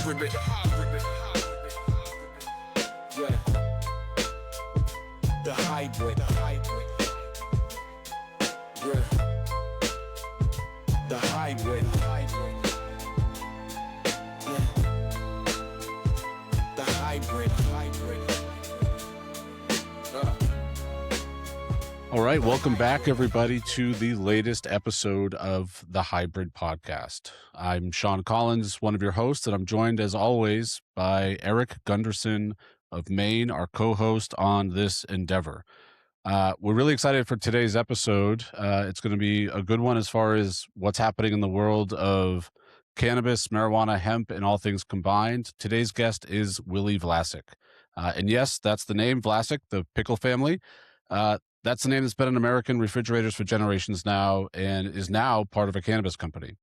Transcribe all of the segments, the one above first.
hybrid. Yeah. The hybrid. Yeah. The hybrid. Yeah. The hybrid. All right, welcome back, everybody, to the latest episode of the Hybrid Podcast. I'm Sean Collins, one of your hosts, and I'm joined, as always, by Erik Gunderson of Maine, our co-host on this endeavor. We're really excited for today's episode. It's going to be a good one as far as what's happening in the world of cannabis, marijuana, hemp, and all things combined. Today's guest is Willy Vlasic. And yes, that's the name, Vlasic, the pickle family. That's the name that's been in American refrigerators for generations now and is now part of a cannabis company.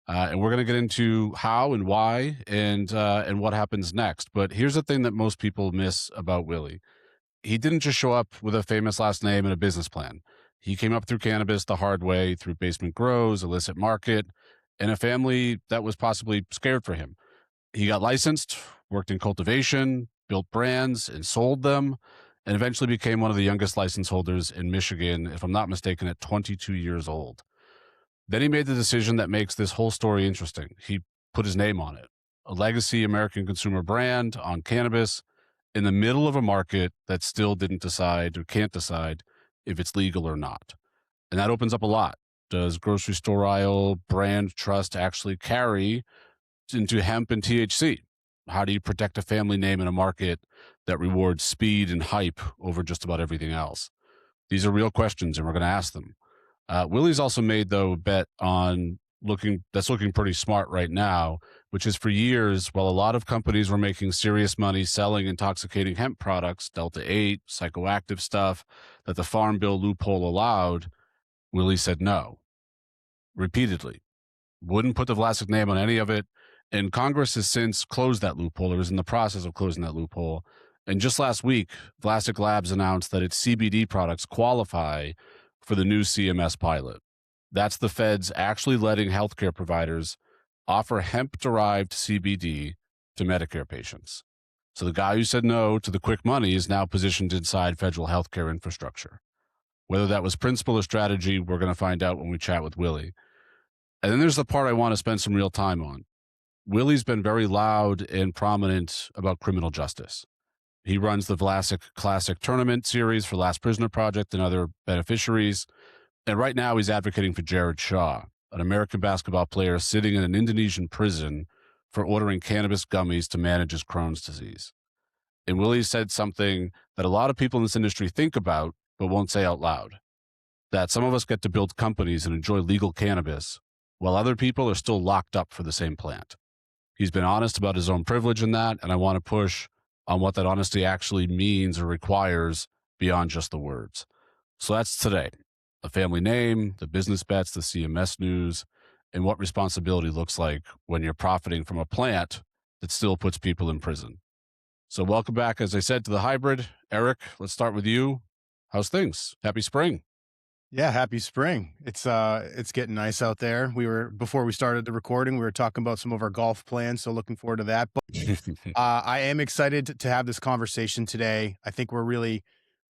And we're going to get into how and why and what happens next. But here's the thing that most people miss about Willy. He didn't just show up with a famous last name and a business plan. He came up through cannabis the hard way, through basement grows, illicit market, and a family that was possibly scared for him. He got licensed, worked in cultivation, built brands, and sold them, and eventually became one of the youngest license holders in Michigan, if I'm not mistaken, at 22 years old. Then he made the decision that makes this whole story interesting. He put his name on it, a legacy American consumer brand on cannabis in the middle of a market that still didn't decide or can't decide if it's legal or not. And that opens up a lot. Does grocery store aisle brand trust actually carry into hemp and THC? How do you protect a family name in a market that rewards speed and hype over just about everything else? These are real questions, and we're going to ask them. Willy's also made, though, a bet on looking pretty smart right now, which is for years, while a lot of companies were making serious money selling intoxicating hemp products, Delta-8, psychoactive stuff that the Farm Bill loophole allowed, Willy said no, repeatedly. Wouldn't put the Vlasic name on any of it. And Congress has since closed that loophole, or is in the process of closing that loophole. And just last week, Vlasic Labs announced that its CBD products qualify for the new CMS pilot. That's the feds actually letting healthcare providers offer hemp-derived CBD to Medicare patients. So the guy who said no to the quick money is now positioned inside federal healthcare infrastructure. Whether that was principle or strategy, we're going to find out when we chat with Willy. And then there's the part I want to spend some real time on. Willy's been very loud and prominent about criminal justice. He runs the Vlasic Classic Tournament Series for Last Prisoner Project and other beneficiaries. And right now he's advocating for Jared Shaw, an American basketball player sitting in an Indonesian prison for ordering cannabis gummies to manage his Crohn's disease. And Willy said something that a lot of people in this industry think about but won't say out loud, that some of us get to build companies and enjoy legal cannabis while other people are still locked up for the same plant. He's been honest about his own privilege in that, and I want to push on what that honesty actually means or requires beyond just the words. So that's today. The family name, the business bets, the CMS news, and what responsibility looks like when you're profiting from a plant that still puts people in prison. So welcome back, as I said, to the Hybrid. Erik, let's start with you. How's things? Happy spring. Yeah, happy spring. It's getting nice out there. Before we started the recording, we were talking about some of our golf plans, so looking forward to that. But I am excited to have this conversation today. I think we're really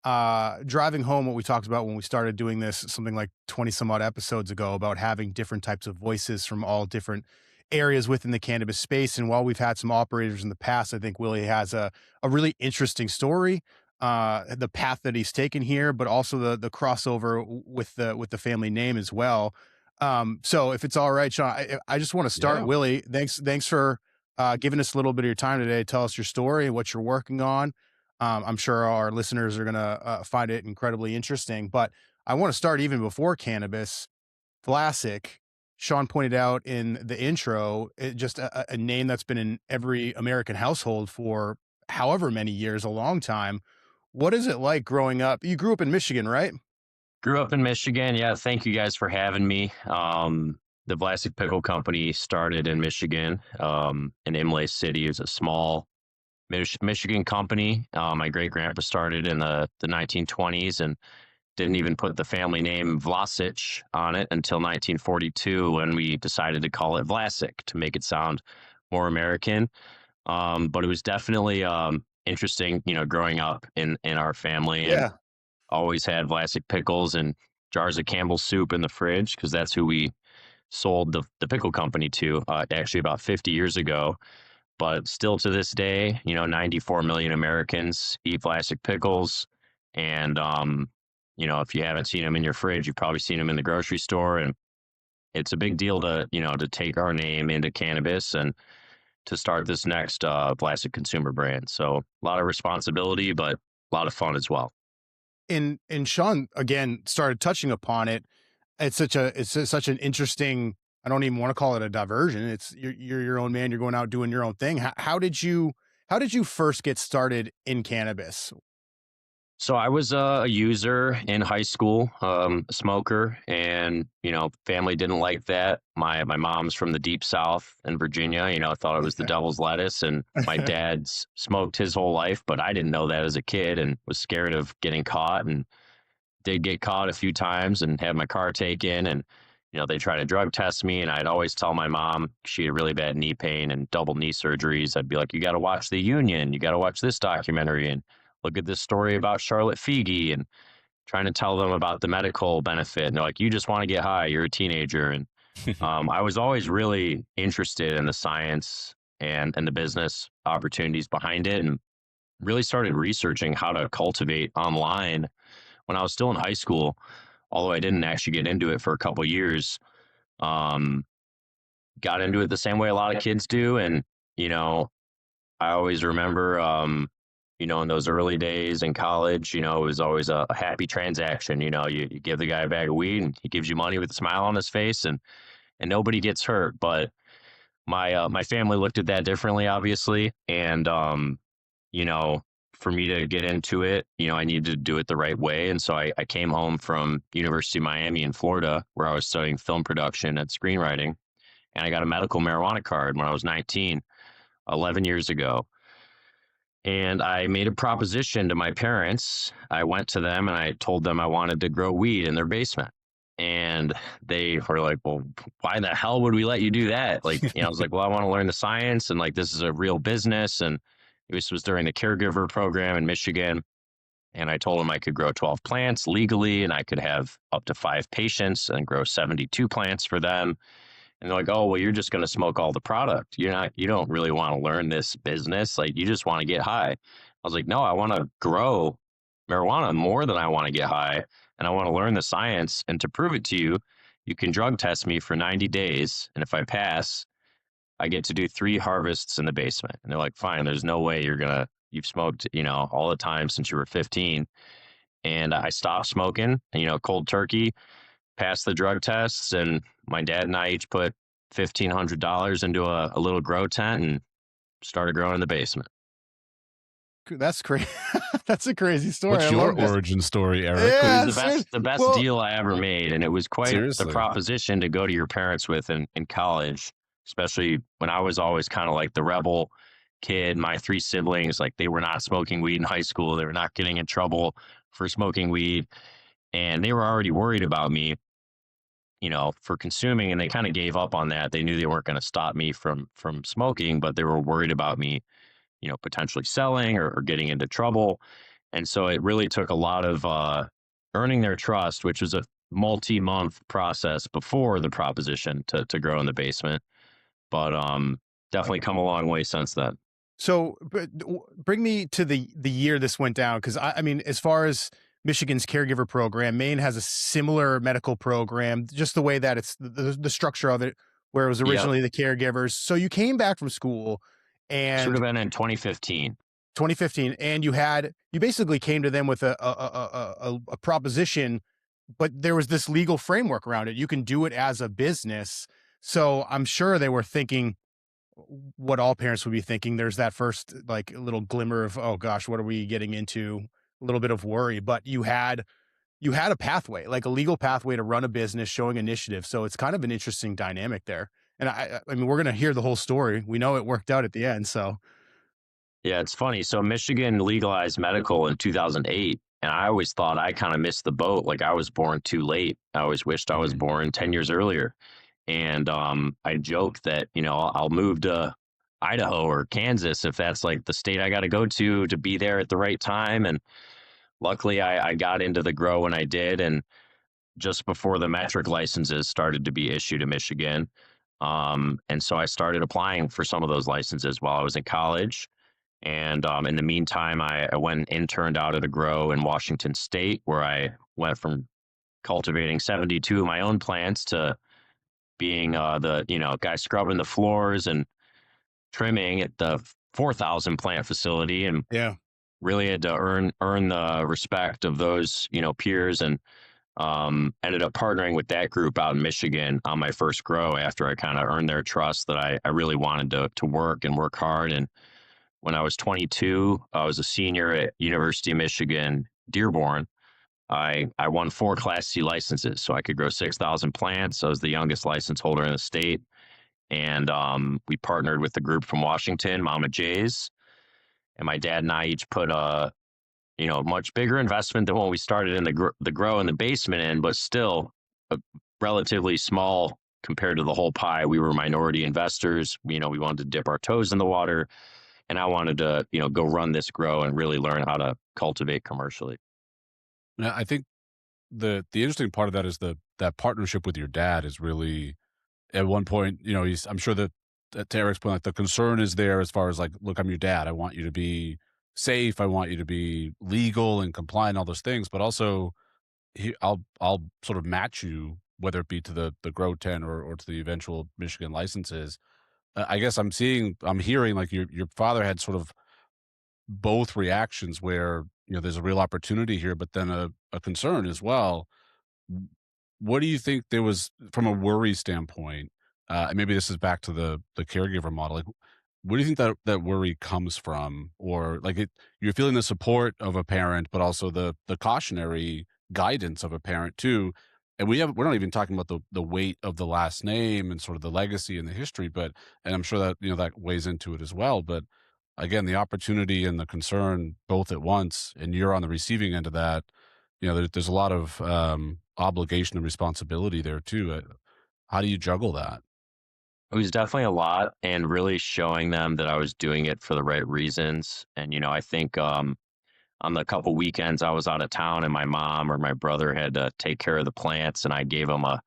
driving home what we talked about when we started doing this, something like 20 some odd episodes ago, about having different types of voices from all different areas within the cannabis space. And while we've had some operators in the past, I think Willy has a really interesting story. The path that he's taken here, but also the crossover with the family name as well. So if it's all right, Shawn, I just want to start. Yeah. Willy, thanks for giving us a little bit of your time today to tell us your story and what you're working on. I'm sure our listeners are going to find it incredibly interesting, but I want to start even before cannabis. Vlasic, Shawn pointed out in the intro, just a name that's been in every American household for however many years, a long time. What is it like growing up? You grew up in Michigan, right? Grew up in Michigan. Yeah. Thank you guys for having me. The Vlasic Pickle Company started in Michigan, in Imlay City. It was a small Michigan company. My great-grandpa started in the 1920s and didn't even put the family name Vlasic on it until 1942 when we decided to call it Vlasic to make it sound more American. But it was definitely interesting, growing up in our family, and Yeah. always had Vlasic pickles and jars of Campbell's soup in the fridge because that's who we sold the pickle company to, actually about 50 years ago. But still to this day, 94 million Americans eat Vlasic pickles. And, if you haven't seen them in your fridge, you've probably seen them in the grocery store. And it's a big deal to take our name into cannabis and to start this next Vlasic consumer brand. So a lot of responsibility, but a lot of fun as well. And Shawn again started touching upon it. Such an interesting. I don't even want to call it a diversion. It's you're your own man. You're going out doing your own thing. How did you first get started in cannabis? So I was a user in high school, a smoker, and family didn't like that. My mom's from the deep South in Virginia. Thought it was the devil's lettuce, and my dad's smoked his whole life, but I didn't know that as a kid and was scared of getting caught, and did get caught a few times and had my car taken, and they tried to drug test me, and I'd always tell my mom, she had really bad knee pain and double knee surgeries. I'd be like, you got to watch The Union, you got to watch this documentary, and look at this story about Charlotte Figi, and trying to tell them about the medical benefit. And they're like, you just want to get high, you're a teenager. And I was always really interested in the science and the business opportunities behind it, and really started researching how to cultivate online when I was still in high school, although I didn't actually get into it for a couple of years. Got into it the same way a lot of kids do. And, I always remember, in those early days in college, it was always a happy transaction. You give the guy a bag of weed and he gives you money with a smile on his face, and nobody gets hurt. But my family looked at that differently, obviously. And, for me to get into it, I needed to do it the right way. And so I came home from University of Miami in Florida, where I was studying film production and screenwriting. And I got a medical marijuana card when I was 19, 11 years ago. And I made a proposition to my parents. I went to them and I told them I wanted to grow weed in their basement. And they were like, well, why the hell would we let you do that? Like, I was like, well, I want to learn the science, and like, this is a real business. And this was during the caregiver program in Michigan. And I told them I could grow 12 plants legally, and I could have up to 5 patients and grow 72 plants for them. And they're like, oh, well, you're just going to smoke all the product. You don't really want to learn this business. Like, you just want to get high. I was like, no, I want to grow marijuana more than I want to get high. And I want to learn the science. And to prove it to you, you can drug test me for 90 days. And if I pass, I get to do 3 harvests in the basement. And they're like, fine, there's no way you've smoked, all the time since you were 15. And I stopped smoking, cold turkey, passed the drug tests, and my dad and I each put $1,500 into a little grow tent and started growing in the basement. That's crazy. That's a crazy story. What's your origin story, Erik? Yeah, It was the best deal I ever made. And it was quite Seriously. the proposition to go to your parents with in college, especially when I was always kind of like the rebel kid. My 3 siblings, like, they were not smoking weed in high school. They were not getting in trouble for smoking weed. And they were already worried about me, for consuming, and they kind of gave up on that. They knew they weren't going to stop me from smoking, but they were worried about me, potentially selling or getting into trouble. And so it really took a lot of earning their trust, which was a multi-month process before the proposition to grow in the basement. But definitely come a long way since then. So bring me to the year this went down, because I mean, as far as Michigan's caregiver program, Maine has a similar medical program, just the way that it's the structure of it, where it was originally the caregivers. So you came back from school, and should have been in 2015. 2015, and you basically came to them with a proposition, but there was this legal framework around it. You can do it as a business. So I'm sure they were thinking what all parents would be thinking. There's that first like little glimmer of, oh gosh, what are we getting into? A little bit of worry, but you had a pathway, like a legal pathway to run a business, showing initiative. So it's kind of an interesting dynamic there. And I mean, we're going to hear the whole story. We know it worked out at the end. So yeah, it's funny. So Michigan legalized medical in 2008. And I always thought I kind of missed the boat. Like, I was born too late. I always wished I was born 10 years earlier. And I joked that, I'll move to Idaho or Kansas if that's like the state I got to go to be there at the right time. And luckily, I got into the grow when I did, and just before the metric licenses started to be issued in Michigan. And so I started applying for some of those licenses while I was in college. And in the meantime, I went and interned out at a grow in Washington State, where I went from cultivating 72 of my own plants to being the guy scrubbing the floors and trimming at the 4,000 plant facility, and Yeah. really had to earn the respect of those peers, and ended up partnering with that group out in Michigan on my first grow after I kind of earned their trust that I really wanted to work and work hard. And when I was 22, I was a senior at University of Michigan, Dearborn. I won 4 Class C licenses, so I could grow 6,000 plants. I was the youngest license holder in the state. And we partnered with the group from Washington, Mama J's. And my dad and I each put a much bigger investment than when we started in the grow in the basement in, but still a relatively small compared to the whole pie. We were minority investors. We wanted to dip our toes in the water, and I wanted to, go run this grow and really learn how to cultivate commercially. Now, I think the interesting part of that is that partnership with your dad is really, at one point, I'm sure that to Eric's point, like the concern is there as far as like, look, I'm your dad. I want you to be safe. I want you to be legal and compliant, all those things. But also, I'll sort of match you, whether it be to the grow tent or to the eventual Michigan licenses. I guess I'm hearing like your father had sort of both reactions where there's a real opportunity here, but then a concern as well. What do you think there was from a worry standpoint? And maybe this is back to the caregiver model. Like, what do you think that worry comes from? Or like you're feeling the support of a parent, but also the cautionary guidance of a parent too. And we're not even talking about the weight of the last name and sort of the legacy and the history, and I'm sure that that weighs into it as well. But again, the opportunity and the concern both at once, and you're on the receiving end of that. There's a lot of obligation and responsibility there too. How do you juggle that? It was definitely a lot, and really showing them that I was doing it for the right reasons. And, I think on the couple weekends I was out of town and my mom or my brother had to take care of the plants, and I gave them a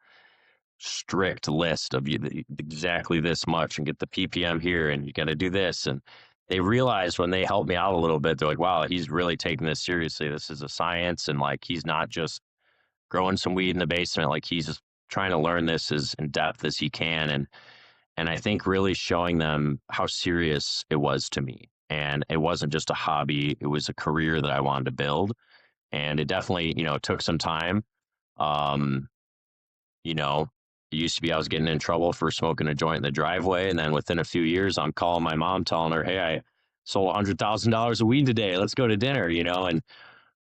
strict list of exactly this much and get the ppm here and you got to do this. And they realized when they helped me out a little bit, they're like, wow, he's really taking this seriously. This is a science, and like he's not just growing some weed in the basement. Like he's just trying to learn this as in depth as he can. And I think really showing them how serious it was to me. And it wasn't just a hobby, it was a career that I wanted to build. And it definitely, took some time. Um, it used to be I was getting in trouble for smoking a joint in the driveway. And then within a few years, I'm calling my mom, telling her, hey, I sold $100,000 of weed today. Let's go to dinner, and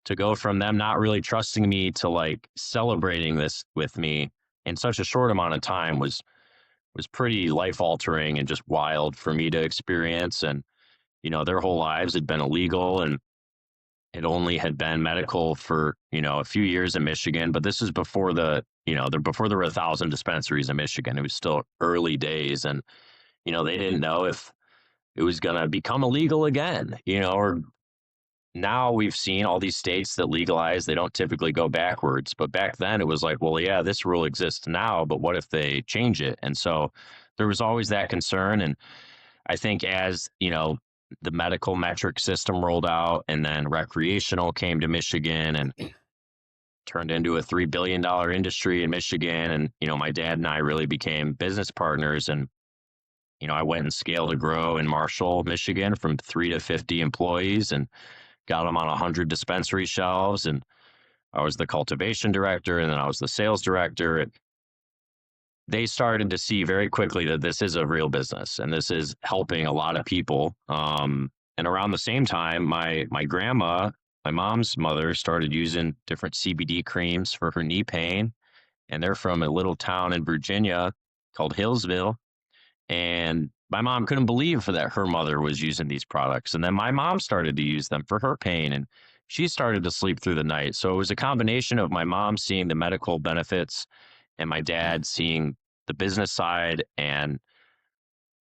to go from them not really trusting me to like celebrating this with me in such a short amount of time was pretty life altering and just wild for me to experience. And, their whole lives had been illegal, and it only had been medical for, a few years in Michigan. But this is before before there were 1,000 dispensaries in Michigan. It was still early days. And, they didn't know if it was going to become illegal again, or now we've seen all these states that legalize, they don't typically go backwards. But back then it was like, well, yeah, this rule exists now, but what if they change it? And so there was always that concern. And I think as, the medical metric system rolled out, and then recreational came to Michigan and turned into a $3 billion industry in Michigan. And, my dad and I really became business partners. And, I went and scaled a grow in Marshall, Michigan from 3 to 50 employees and got them on 100 dispensary shelves. And I was the cultivation director, and then I was the sales director. And they started to see very quickly that this is a real business and this is helping a lot of people. And around the same time, my grandma, my mom's mother, started using different CBD creams for her knee pain. And they're from a little town in Virginia called Hillsville. And my mom couldn't believe that her mother was using these products. And then my mom started to use them for her pain, and she started to sleep through the night. So it was a combination of my mom seeing the medical benefits and my dad seeing the business side, and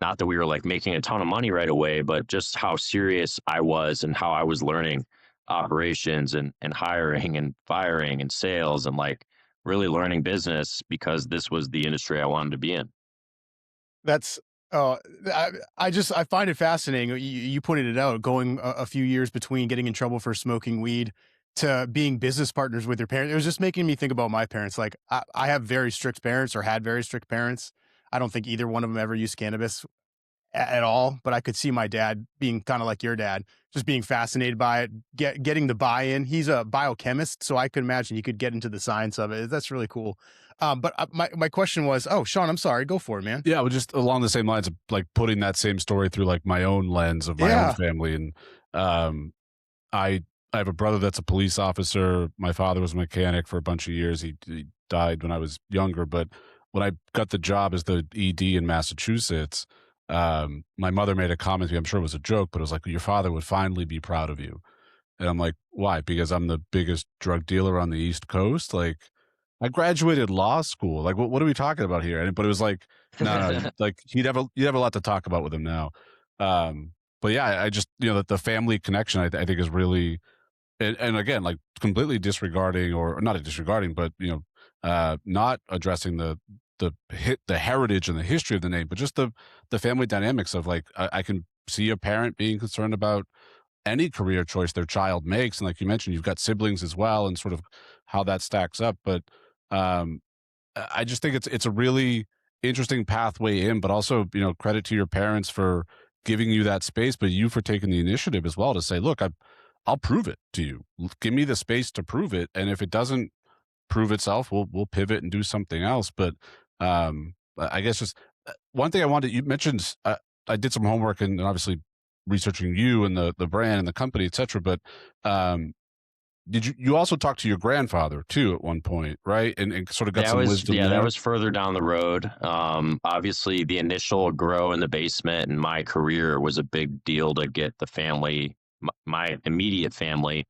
not that we were like making a ton of money right away, but just how serious I was and how I was learning operations and hiring and firing and sales and like really learning business because this was the industry I wanted to be in. That's I find it fascinating. You pointed it out, going a few years between getting in trouble for smoking weed to being business partners with your parents. It was just making me think about my parents. Like I have very strict parents, or had very strict parents. I don't think either one of them ever used cannabis at all, but I could see my dad being kind of like your dad, just being fascinated by it, getting the buy-in. He's a biochemist, so I could imagine he could get into the science of it. That's really cool. But my question was, oh, Shawn, I'm sorry, go for it, man. Yeah, well, just along the same lines of like putting that same story through like my own lens of my own family. And I have a brother that's a police officer. My father was a mechanic for a bunch of years. He died when I was younger, but when I got the job as the ED in Massachusetts, my mother made a comment to me, I'm sure it was a joke, but it was like, your father would finally be proud of you. And I'm like, why? Because I'm the biggest drug dealer on the East Coast? Like, I graduated law school. Like, what are we talking about here? But it was like, no, like you'd have a lot to talk about with him now. But yeah, I just, that the family connection, I think is really, and again, like completely disregarding, or not disregarding, but not addressing the heritage and the history of the name, but just the family dynamics of like, I can see a parent being concerned about any career choice their child makes, and like you mentioned, you've got siblings as well, and sort of how that stacks up. But um, I just think it's a really interesting pathway in, but also credit to your parents for giving you that space, but you for taking the initiative as well to say, look, I'll prove it to you. Give me the space to prove it, and if it doesn't prove itself, we'll pivot and do something else. But I guess just one thing you mentioned, I did some homework and obviously researching you and the brand and the company, et cetera. But did you also talk to your grandfather too at one point, right? And sort of got some wisdom there? That was further down the road. Obviously the initial grow in the basement in my career was a big deal to get the family, my immediate family,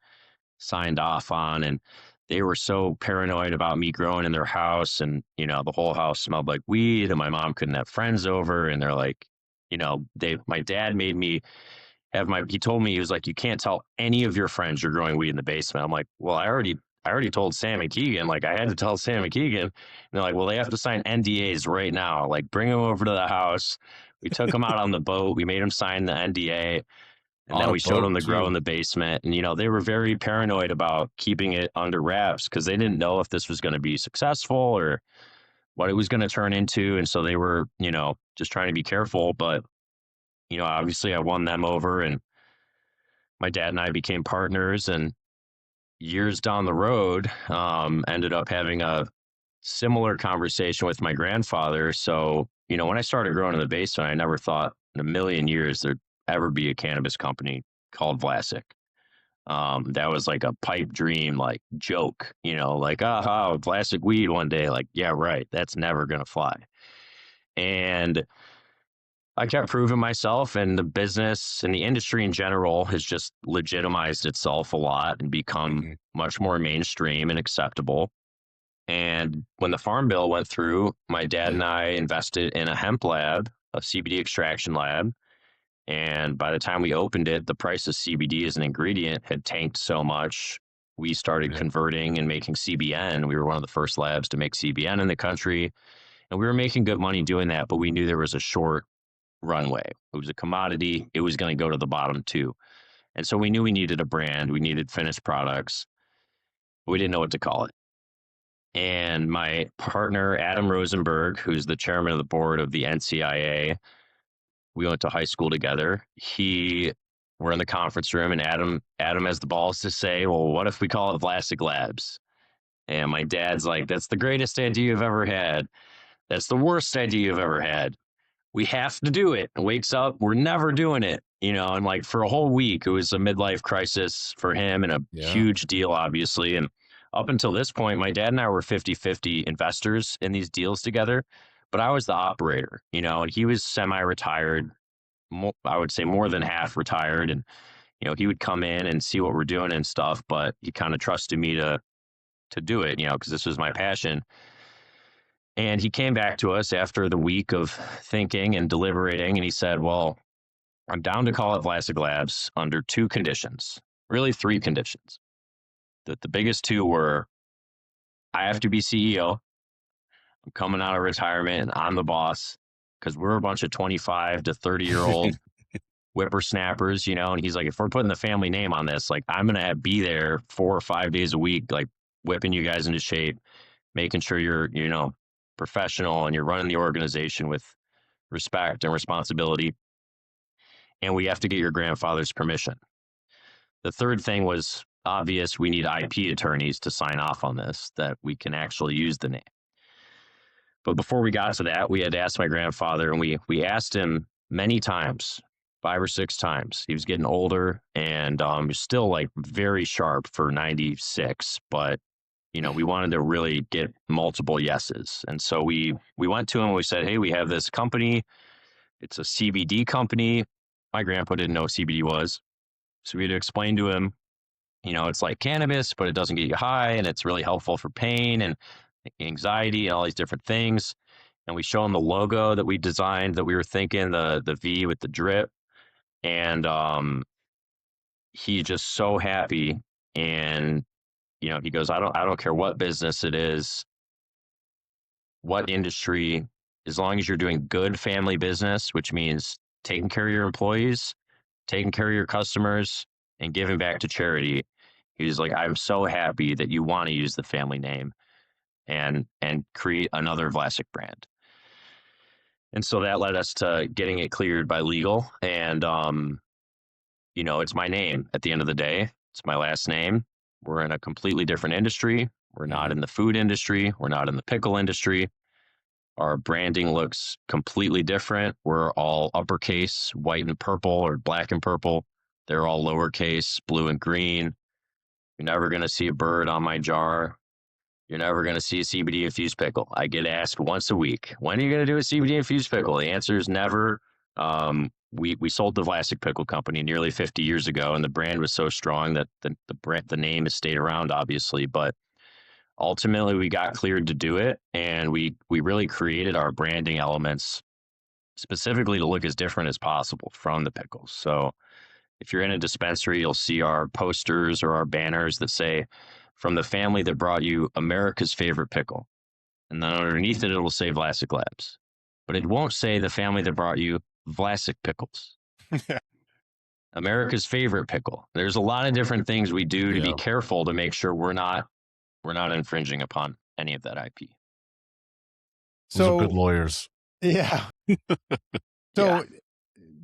signed off on. And they were so paranoid about me growing in their house, and the whole house smelled like weed, and my mom couldn't have friends over. And they're like, my dad made me he told me, he was like, you can't tell any of your friends you're growing weed in the basement. I'm like, well, I already told Sam and Keegan. Like, I had to tell Sam and Keegan. And they're like, well, they have to sign NDAs right now. Like, bring them over to the house. We took them out on the boat. We made them sign the NDA. And then we showed them the grow in the basement. And, they were very paranoid about keeping it under wraps because they didn't know if this was going to be successful or what it was going to turn into. And so they were, just trying to be careful. But, obviously I won them over, and my dad and I became partners, and years down the road, ended up having a similar conversation with my grandfather. So, when I started growing in the basement, I never thought in a million years there'd ever be a cannabis company called Vlasic. That was like a pipe dream, like joke, like, Vlasic weed one day. Like, yeah, right. That's never going to fly. And I kept proving myself, and the business and the industry in general has just legitimized itself a lot and become much more mainstream and acceptable. And when the Farm Bill went through, my dad and I invested in a hemp lab, a CBD extraction lab. And by the time we opened it, the price of CBD as an ingredient had tanked so much. We started converting and making CBN. We were one of the first labs to make CBN in the country. And we were making good money doing that, but we knew there was a short runway. It was a commodity. It was going to go to the bottom too. And so we knew we needed a brand. We needed finished products. We didn't know what to call it. And my partner, Adam Rosenberg, who's the chairman of the board of the NCIA, we went to high school together. We're in the conference room, and Adam has the balls to say, well, what if we call it Vlasic Labs? And my dad's like, that's the greatest idea you've ever had. That's the worst idea you've ever had. We have to do it. And wakes up, we're never doing it. And like for a whole week, it was a midlife crisis for him and a huge deal, obviously. And up until this point, my dad and I were 50-50 investors in these deals together, but I was the operator, and he was semi-retired, I would say more than half retired. And, he would come in and see what we're doing and stuff, but he kind of trusted me to do it, because this was my passion. And he came back to us after the week of thinking and deliberating, and he said, well, I'm down to call it Vlasic Labs under two conditions, really three conditions. The biggest two were I have to be CEO. I'm coming out of retirement and I'm the boss because we're a bunch of 25 to 30-year-old whippersnappers, you know, and he's like, if we're putting the family name on this, like I'm going to be there 4 or 5 days a week, like whipping you guys into shape, making sure you're, you know, professional and you're running the organization with respect and responsibility. And we have to get your grandfather's permission. The third thing was obvious. We need IP attorneys to sign off on this, that we can actually use the name. But before we got to that, we had to ask my grandfather, and we asked him many times, 5 or 6 times. He was getting older and still like very sharp for 96, but you know, we wanted to really get multiple yeses. And so we went to him and we said, hey, we have this company. It's a CBD company. My grandpa didn't know what CBD was. So we had to explain to him, you know, it's like cannabis, but it doesn't get you high, and it's really helpful for pain and anxiety and all these different things. And we show him the logo that we designed, that we were thinking, the V with the drip. And he's just so happy. And, you know, he goes, I don't care what business it is, what industry, as long as you're doing good family business, which means taking care of your employees, taking care of your customers, and giving back to charity. He was like, I'm so happy that you want to use the family name and create another Vlasic brand. And so that led us to getting it cleared by legal. And, you know, it's my name at the end of the day. It's my last name. We're in a completely different industry. We're not in the food industry. We're not in the pickle industry. Our branding looks completely different. We're all uppercase, white and purple, or black and purple. They're all lowercase, blue and green. You're never going to see a bird on my jar. You're never going to see a CBD infused pickle. I get asked once a week, when are you going to do a CBD infused pickle? The answer is never. We sold the Vlasic Pickle Company nearly 50 years ago, and the brand was so strong that the name has stayed around, obviously. But ultimately, we got cleared to do it, and we really created our branding elements specifically to look as different as possible from the pickles. So if you're in a dispensary, you'll see our posters or our banners that say, from the family that brought you America's favorite pickle. And then underneath it, it'll say Vlasic Labs. But it won't say the family that brought you Vlasic pickles. America's favorite pickle. There's a lot of different things we do to be careful to make sure we're not infringing upon any of that IP. Those are good lawyers. Yeah. So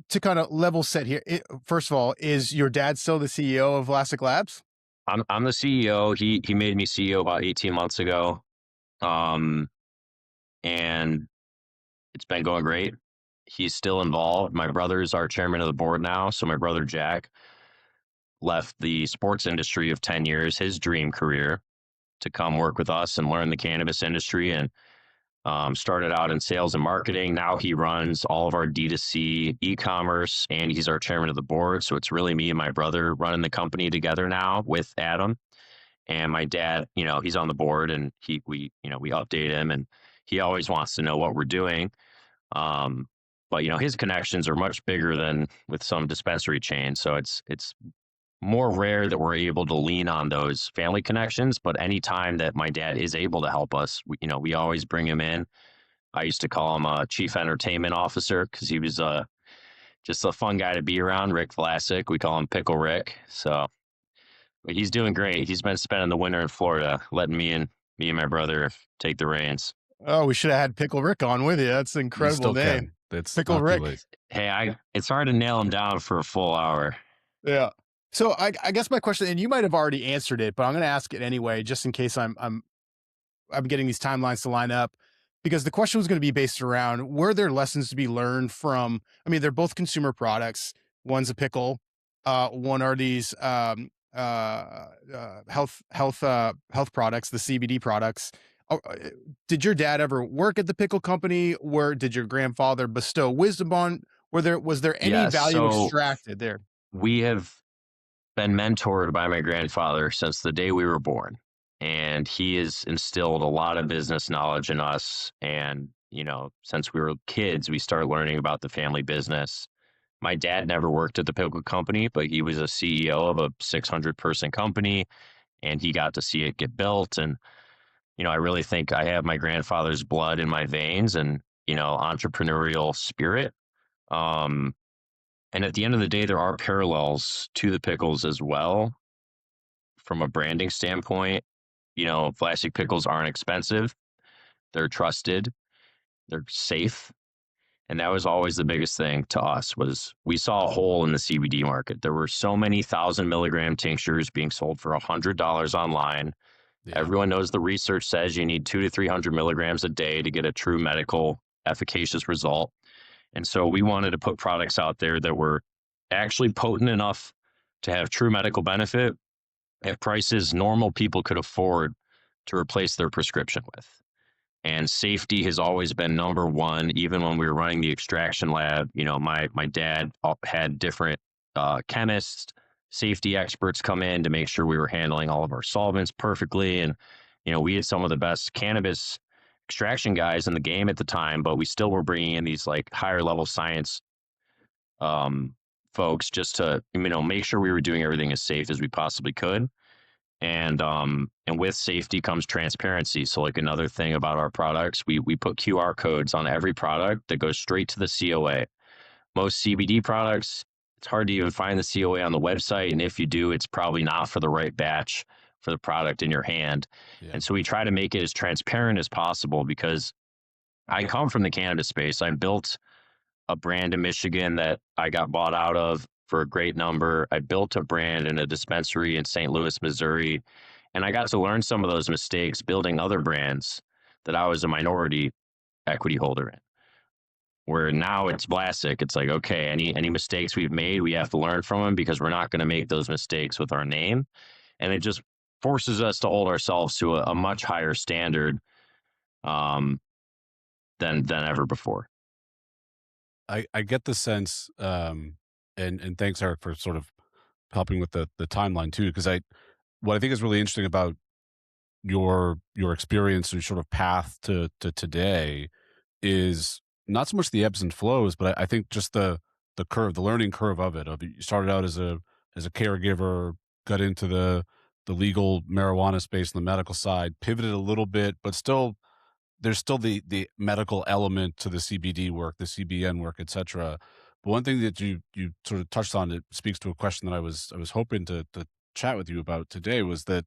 to kind of level set here, first of all, is your dad still the CEO of Vlasic Labs? I'm the CEO. He made me CEO about 18 months ago. And it's been going great. He's still involved. My brother's our chairman of the board now. So my brother Jack left the sports industry of 10 years, his dream career, to come work with us and learn the cannabis industry, and started out in sales and marketing. Now he runs all of our D2C e-commerce, and he's our chairman of the board. So it's really me and my brother running the company together now with Adam. And my dad, you know, he's on the board, and we update him, and he always wants to know what we're doing. But you know, his connections are much bigger than with some dispensary chains. So it's more rare that we're able to lean on those family connections. But anytime that my dad is able to help us, we always bring him in. I used to call him a chief entertainment officer because he was just a fun guy to be around. Rick Vlasic, we call him Pickle Rick. So but he's doing great. He's been spending the winter in Florida, letting me and my brother take the reins. Oh, we should have had Pickle Rick on with you. That's an incredible name. It's Pickle Rick. Hey, it's hard to nail him down for a full hour. Yeah. So I guess my question, and you might have already answered it, but I'm going to ask it anyway, just in case I'm getting these timelines to line up, because the question was going to be based around, were there lessons to be learned from? I mean, they're both consumer products. One's a pickle. One are these health products, the CBD products. Did your dad ever work at the pickle company? Did your grandfather bestow wisdom on? Was there any value extracted there? We have been mentored by my grandfather since the day we were born. and he has instilled a lot of business knowledge in us. And, since we were kids, we started learning about the family business. My dad never worked at the pickle company, but he was a CEO of a 600-person company, and he got to see it get built. And, I really think I have my grandfather's blood in my veins and, entrepreneurial spirit. And at the end of the day, there are parallels to the pickles as well from a branding standpoint. Vlasic pickles aren't expensive. They're trusted. They're safe. And that was always the biggest thing to us was we saw a hole in the CBD market. There were so many 1,000-milligram tinctures being sold for $100 online. Yeah. Everyone knows the research says you need 200 to 300 milligrams a day to get a true medical efficacious result. And so we wanted to put products out there that were actually potent enough to have true medical benefit at prices normal people could afford to replace their prescription with. And safety has always been number one. Even when we were running the extraction lab, my dad had different chemists, safety experts come in to make sure we were handling all of our solvents perfectly. And, we had some of the best cannabis extraction guys in the game at the time, but we still were bringing in these like higher level science folks just to, make sure we were doing everything as safe as we possibly could. And with safety comes transparency. So like another thing about our products, we put QR codes on every product that goes straight to the COA. Most CBD products, it's hard to even find the COA on the website. And if you do, it's probably not for the right batch for the product in your hand. Yeah. And so we try to make it as transparent as possible because I come from the cannabis space. I built a brand in Michigan that I got bought out of for a great number. I built a brand in a dispensary in St. Louis, Missouri, and I got to learn some of those mistakes building other brands that I was a minority equity holder in. Where now it's Vlasic. It's like, okay, any mistakes we've made, we have to learn from them because we're not going to make those mistakes with our name. And it just forces us to hold ourselves to a much higher standard than ever before. I get the sense, and thanks, Eric, for sort of helping with the timeline too, because what I think is really interesting about your experience and sort of path to today is not so much the ebbs and flows, but I think just the curve, the learning curve of it. Of you started out as a caregiver, got into the legal marijuana space on the medical side, pivoted a little bit, but still there's still the medical element to the CBD work, the CBN work, et cetera. But one thing that you sort of touched on, it speaks to a question that I was hoping to chat with you about today, was that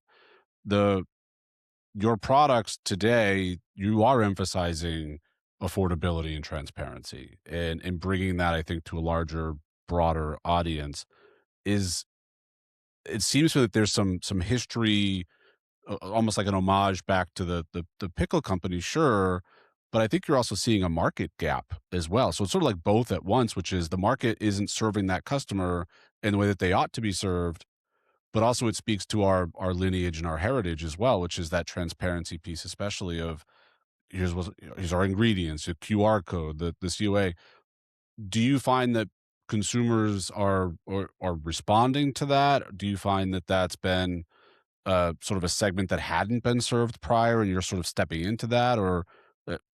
your products today, you are emphasizing affordability and transparency and bringing that, I think, to a larger, broader audience. It seems that there's some history, almost like an homage back to the pickle company, sure, but I think you're also seeing a market gap as well. So it's sort of like both at once, which is the market isn't serving that customer in the way that they ought to be served, but also it speaks to our lineage and our heritage as well, which is that transparency piece, especially of here's our ingredients, the QR code, the COA. Do you find that consumers are responding to that? Do you find that that's been sort of a segment that hadn't been served prior, and you're sort of stepping into that, or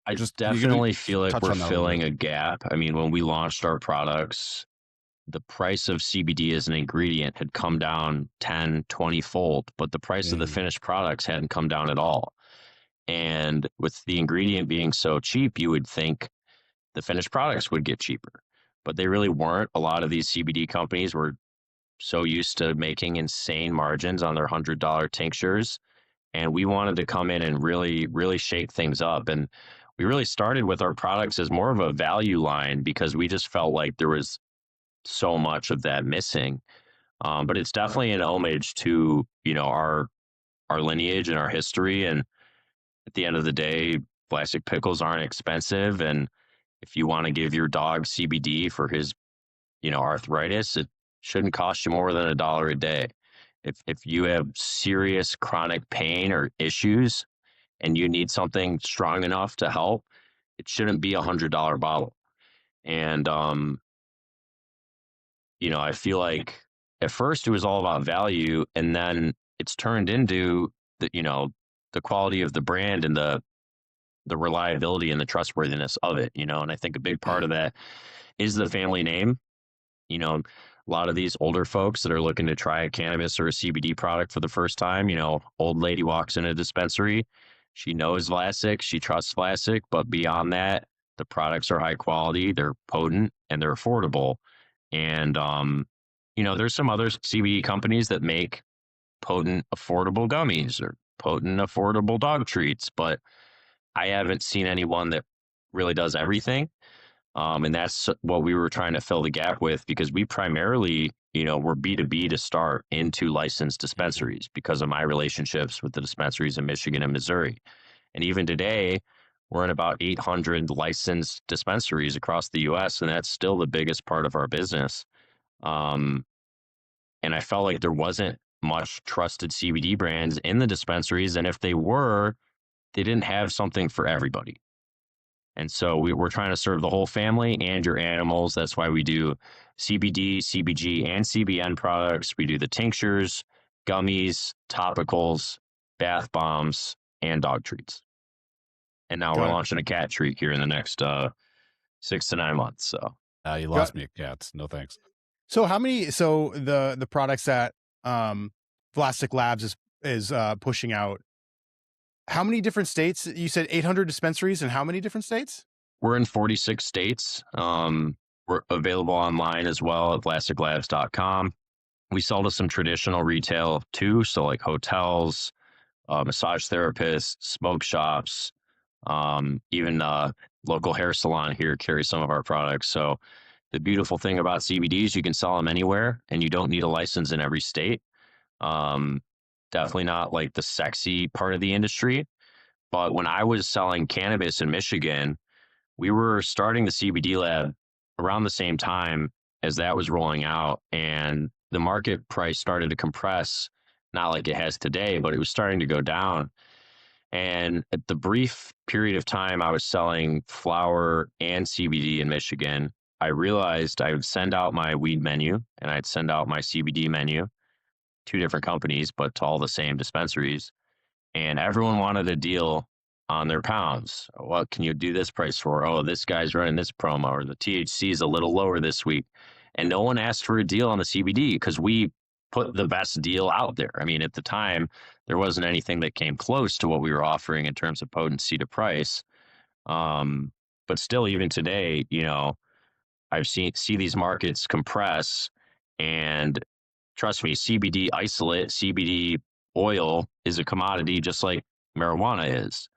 I just definitely feel like touch we're on that a little filling bit? a gap. I mean, when we launched our products, the price of CBD as an ingredient had come down 10, 20 fold, but the price of the Mhm. finished products hadn't come down at all. And with the ingredient being so cheap, you would think the finished products would get cheaper, but they really weren't. A lot of these CBD companies were so used to making insane margins on their $100 tinctures. And we wanted to come in and really, really shake things up. And we really started with our products as more of a value line because we just felt like there was so much of that missing. But it's definitely an homage to, our lineage and our history. And at the end of the day, Vlasic pickles aren't expensive. And if you want to give your dog CBD for his, arthritis, it shouldn't cost you more than $1 a day. If you have serious chronic pain or issues and you need something strong enough to help, it shouldn't be $100 bottle. And I feel like at first it was all about value, and then it's turned into the quality of the brand and the reliability and the trustworthiness of it, and I think a big part of that is the family name. A lot of these older folks that are looking to try a cannabis or a CBD product for the first time, old lady walks in a dispensary, she knows Vlasic, she trusts Vlasic, but beyond that, the products are high quality, they're potent, and they're affordable. And there's some other CBD companies that make potent, affordable gummies or potent, affordable dog treats, but I haven't seen anyone that really does everything. And that's what we were trying to fill the gap with, because we primarily, we're B2B to start into licensed dispensaries because of my relationships with the dispensaries in Michigan and Missouri. And even today, we're in about 800 licensed dispensaries across the US, and that's still the biggest part of our business. And I felt like there wasn't much trusted CBD brands in the dispensaries. And if they were, they didn't have something for everybody. And so we're trying to serve the whole family and your animals. That's why we do CBD, CBG, and CBN products. We do the tinctures, gummies, topicals, bath bombs, and dog treats. And now we're launching a cat treat here in the next 6 to 9 months. So you lost me at cats. No thanks. So the products that Vlasic Labs is pushing out, how many different states? You said 800 dispensaries, and how many different states? We're in 46 states. We're available online as well at VlasicLabs.com. We sell to some traditional retail too, so like hotels, massage therapists, smoke shops, even local hair salon here carries some of our products. So the beautiful thing about CBD is you can sell them anywhere, and you don't need a license in every state. Definitely not like the sexy part of the industry. But when I was selling cannabis in Michigan, we were starting the CBD lab around the same time as that was rolling out. And the market price started to compress, not like it has today, but it was starting to go down. And at the brief period of time I was selling flower and CBD in Michigan, I realized I would send out my weed menu and I'd send out my CBD menu, 2 different companies, but to all the same dispensaries. And everyone wanted a deal on their pounds. What can you do this price for? Oh, this guy's running this promo, or the THC is a little lower this week. And no one asked for a deal on the CBD because we put the best deal out there. I mean, at the time, there wasn't anything that came close to what we were offering in terms of potency to price. But still, even today, I've see these markets compress, and trust me, CBD isolate, CBD oil is a commodity just like marijuana is.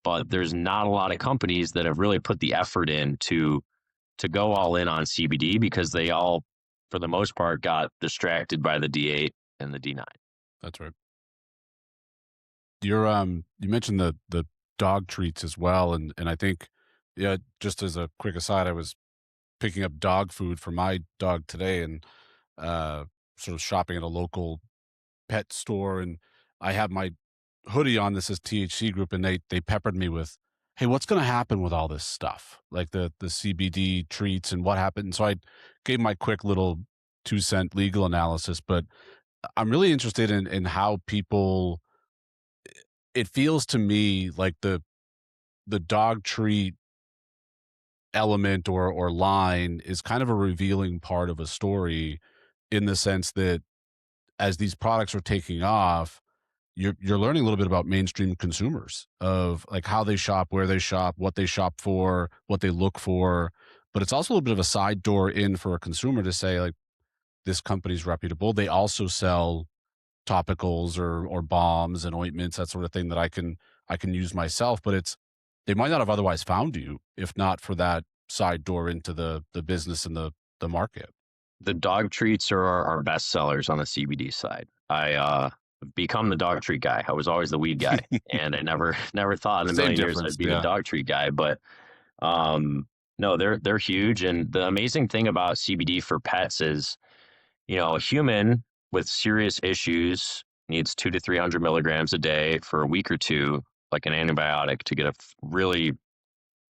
But there's not a lot of companies that have really put the effort in to go all in on CBD, because they all, for the most part, got distracted by the D8 and the D9. That's right. You mentioned the dog treats as well, and I think, yeah, just as a quick aside, I was picking up dog food for my dog today, and sort of shopping at a local pet store, and I have my hoodie on that says THC group, and they peppered me with, hey, what's going to happen with all this stuff, like the CBD treats and what happened. So I gave my quick little 2-cent legal analysis, but I'm really interested in how people, it feels to me like the dog treat element or line is kind of a revealing part of a story, in the sense that as these products are taking off, you're learning a little bit about mainstream consumers, of like how they shop, where they shop, what they shop for, what they look for. But it's also a little bit of a side door in for a consumer to say, like, this company's reputable. They also sell topicals or balms and ointments, that sort of thing, that I can use myself. But they might not have otherwise found you if not for that side door into the business and the market. The dog treats are our best sellers on the CBD side. I become the dog treat guy. I was always the weed guy, and I never thought in a million years I'd be the dog treat guy. But no, they're huge. And the amazing thing about CBD for pets is, a human with serious issues needs 200 to 300 milligrams a day for a week or two, like an antibiotic, to get a really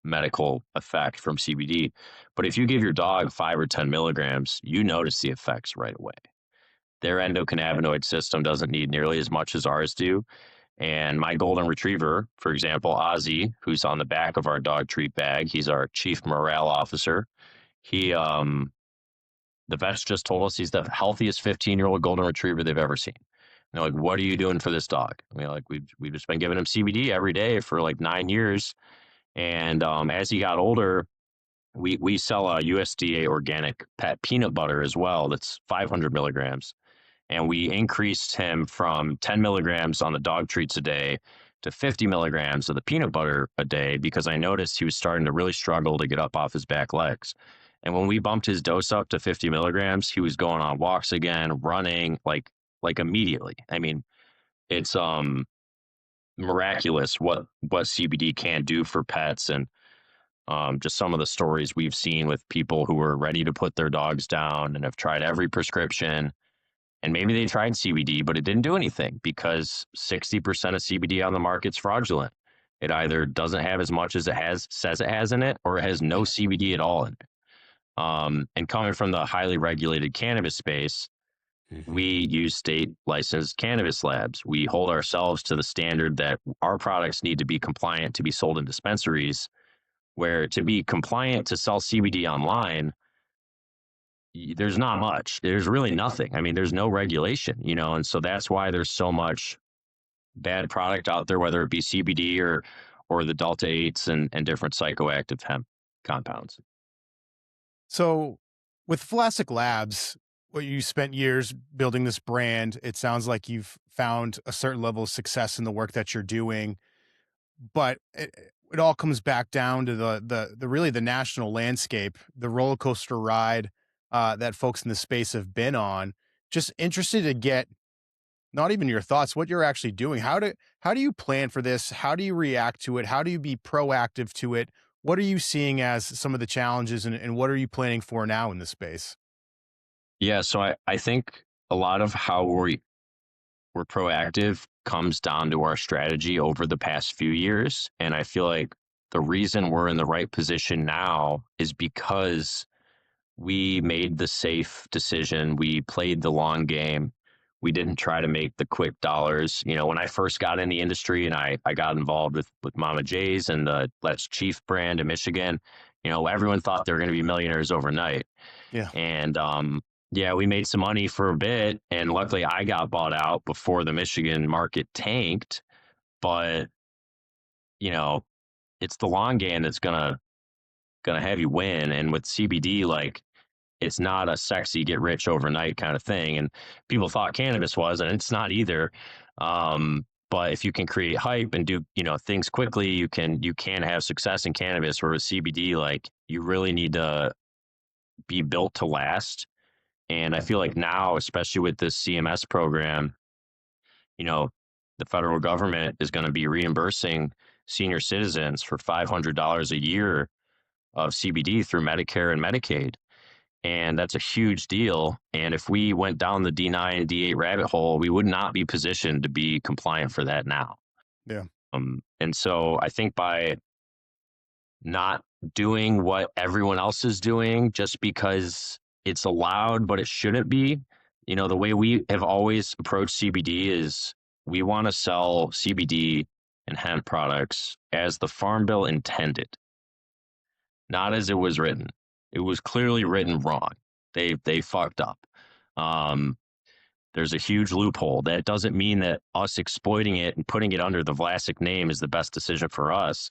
medical effect from CBD. But if you give your dog 5 or 10 milligrams, you notice the effects right away. Their endocannabinoid system doesn't need nearly as much as ours do. And my golden retriever, for example, Ozzy, who's on the back of our dog treat bag, he's our chief morale officer. He, the vets just told us he's the healthiest 15-year-old golden retriever they've ever seen. And they're like, what are you doing for this dog? I mean, like we've just been giving him CBD every day for like 9 years. And as he got older, we sell a USDA organic pet peanut butter as well. That's 500 milligrams. And we increased him from 10 milligrams on the dog treats a day to 50 milligrams of the peanut butter a day because I noticed he was starting to really struggle to get up off his back legs. And when we bumped his dose up to 50 milligrams, he was going on walks again, running like immediately. I mean, it's miraculous what CBD can do for pets, and just some of the stories we've seen with people who are ready to put their dogs down and have tried every prescription. And maybe they tried CBD, but it didn't do anything because 60% of CBD on the market's fraudulent. It either doesn't have as much as says it has in it, or it has no CBD at all in it. And coming from the highly regulated cannabis space, we use state licensed cannabis labs. We hold ourselves to the standard that our products need to be compliant to be sold in dispensaries, where to be compliant to sell CBD online, there's not much. There's really nothing. I mean, there's no regulation, and so that's why there's so much bad product out there, whether it be CBD or the Delta 8s and different psychoactive hemp compounds. So with Vlasic Labs, well, you spent years building this brand. It sounds like you've found a certain level of success in the work that you're doing, but it all comes back down to the really the national landscape, the roller coaster ride that folks in the space have been on. Just interested to get not even your thoughts, what you're actually doing. How do you plan for this? How do you react to it? How do you be proactive to it? What are you seeing as some of the challenges, and what are you planning for now in this space? Yeah, so I think a lot of how we're proactive comes down to our strategy over the past few years. And I feel like the reason we're in the right position now is because we made the safe decision. We played the long game. We didn't try to make the quick dollars. When I first got in the industry and I got involved with Mama J's and the Let's Chief brand in Michigan, everyone thought they were going to be millionaires overnight. Yeah. And yeah, we made some money for a bit, and luckily I got bought out before the Michigan market tanked. But it's the long game that's gonna have you win. And with CBD, like, it's not a sexy get rich overnight kind of thing. And people thought cannabis was, and it's not either. But if you can create hype and do things quickly, you can have success in cannabis. Where with CBD, like, you really need to be built to last. And I feel like now, especially with this CMS program, the federal government is going to be reimbursing senior citizens for $500 a year of CBD through Medicare and Medicaid. And that's a huge deal. And if we went down the D9 and D8 rabbit hole, we would not be positioned to be compliant for that now. Yeah. And so I think by not doing what everyone else is doing just because it's allowed, but it shouldn't be. The way we have always approached CBD is we want to sell CBD and hemp products as the Farm Bill intended, not as it was written. It was clearly written wrong. They fucked up. There's a huge loophole. That doesn't mean that us exploiting it and putting it under the Vlasic name is the best decision for us.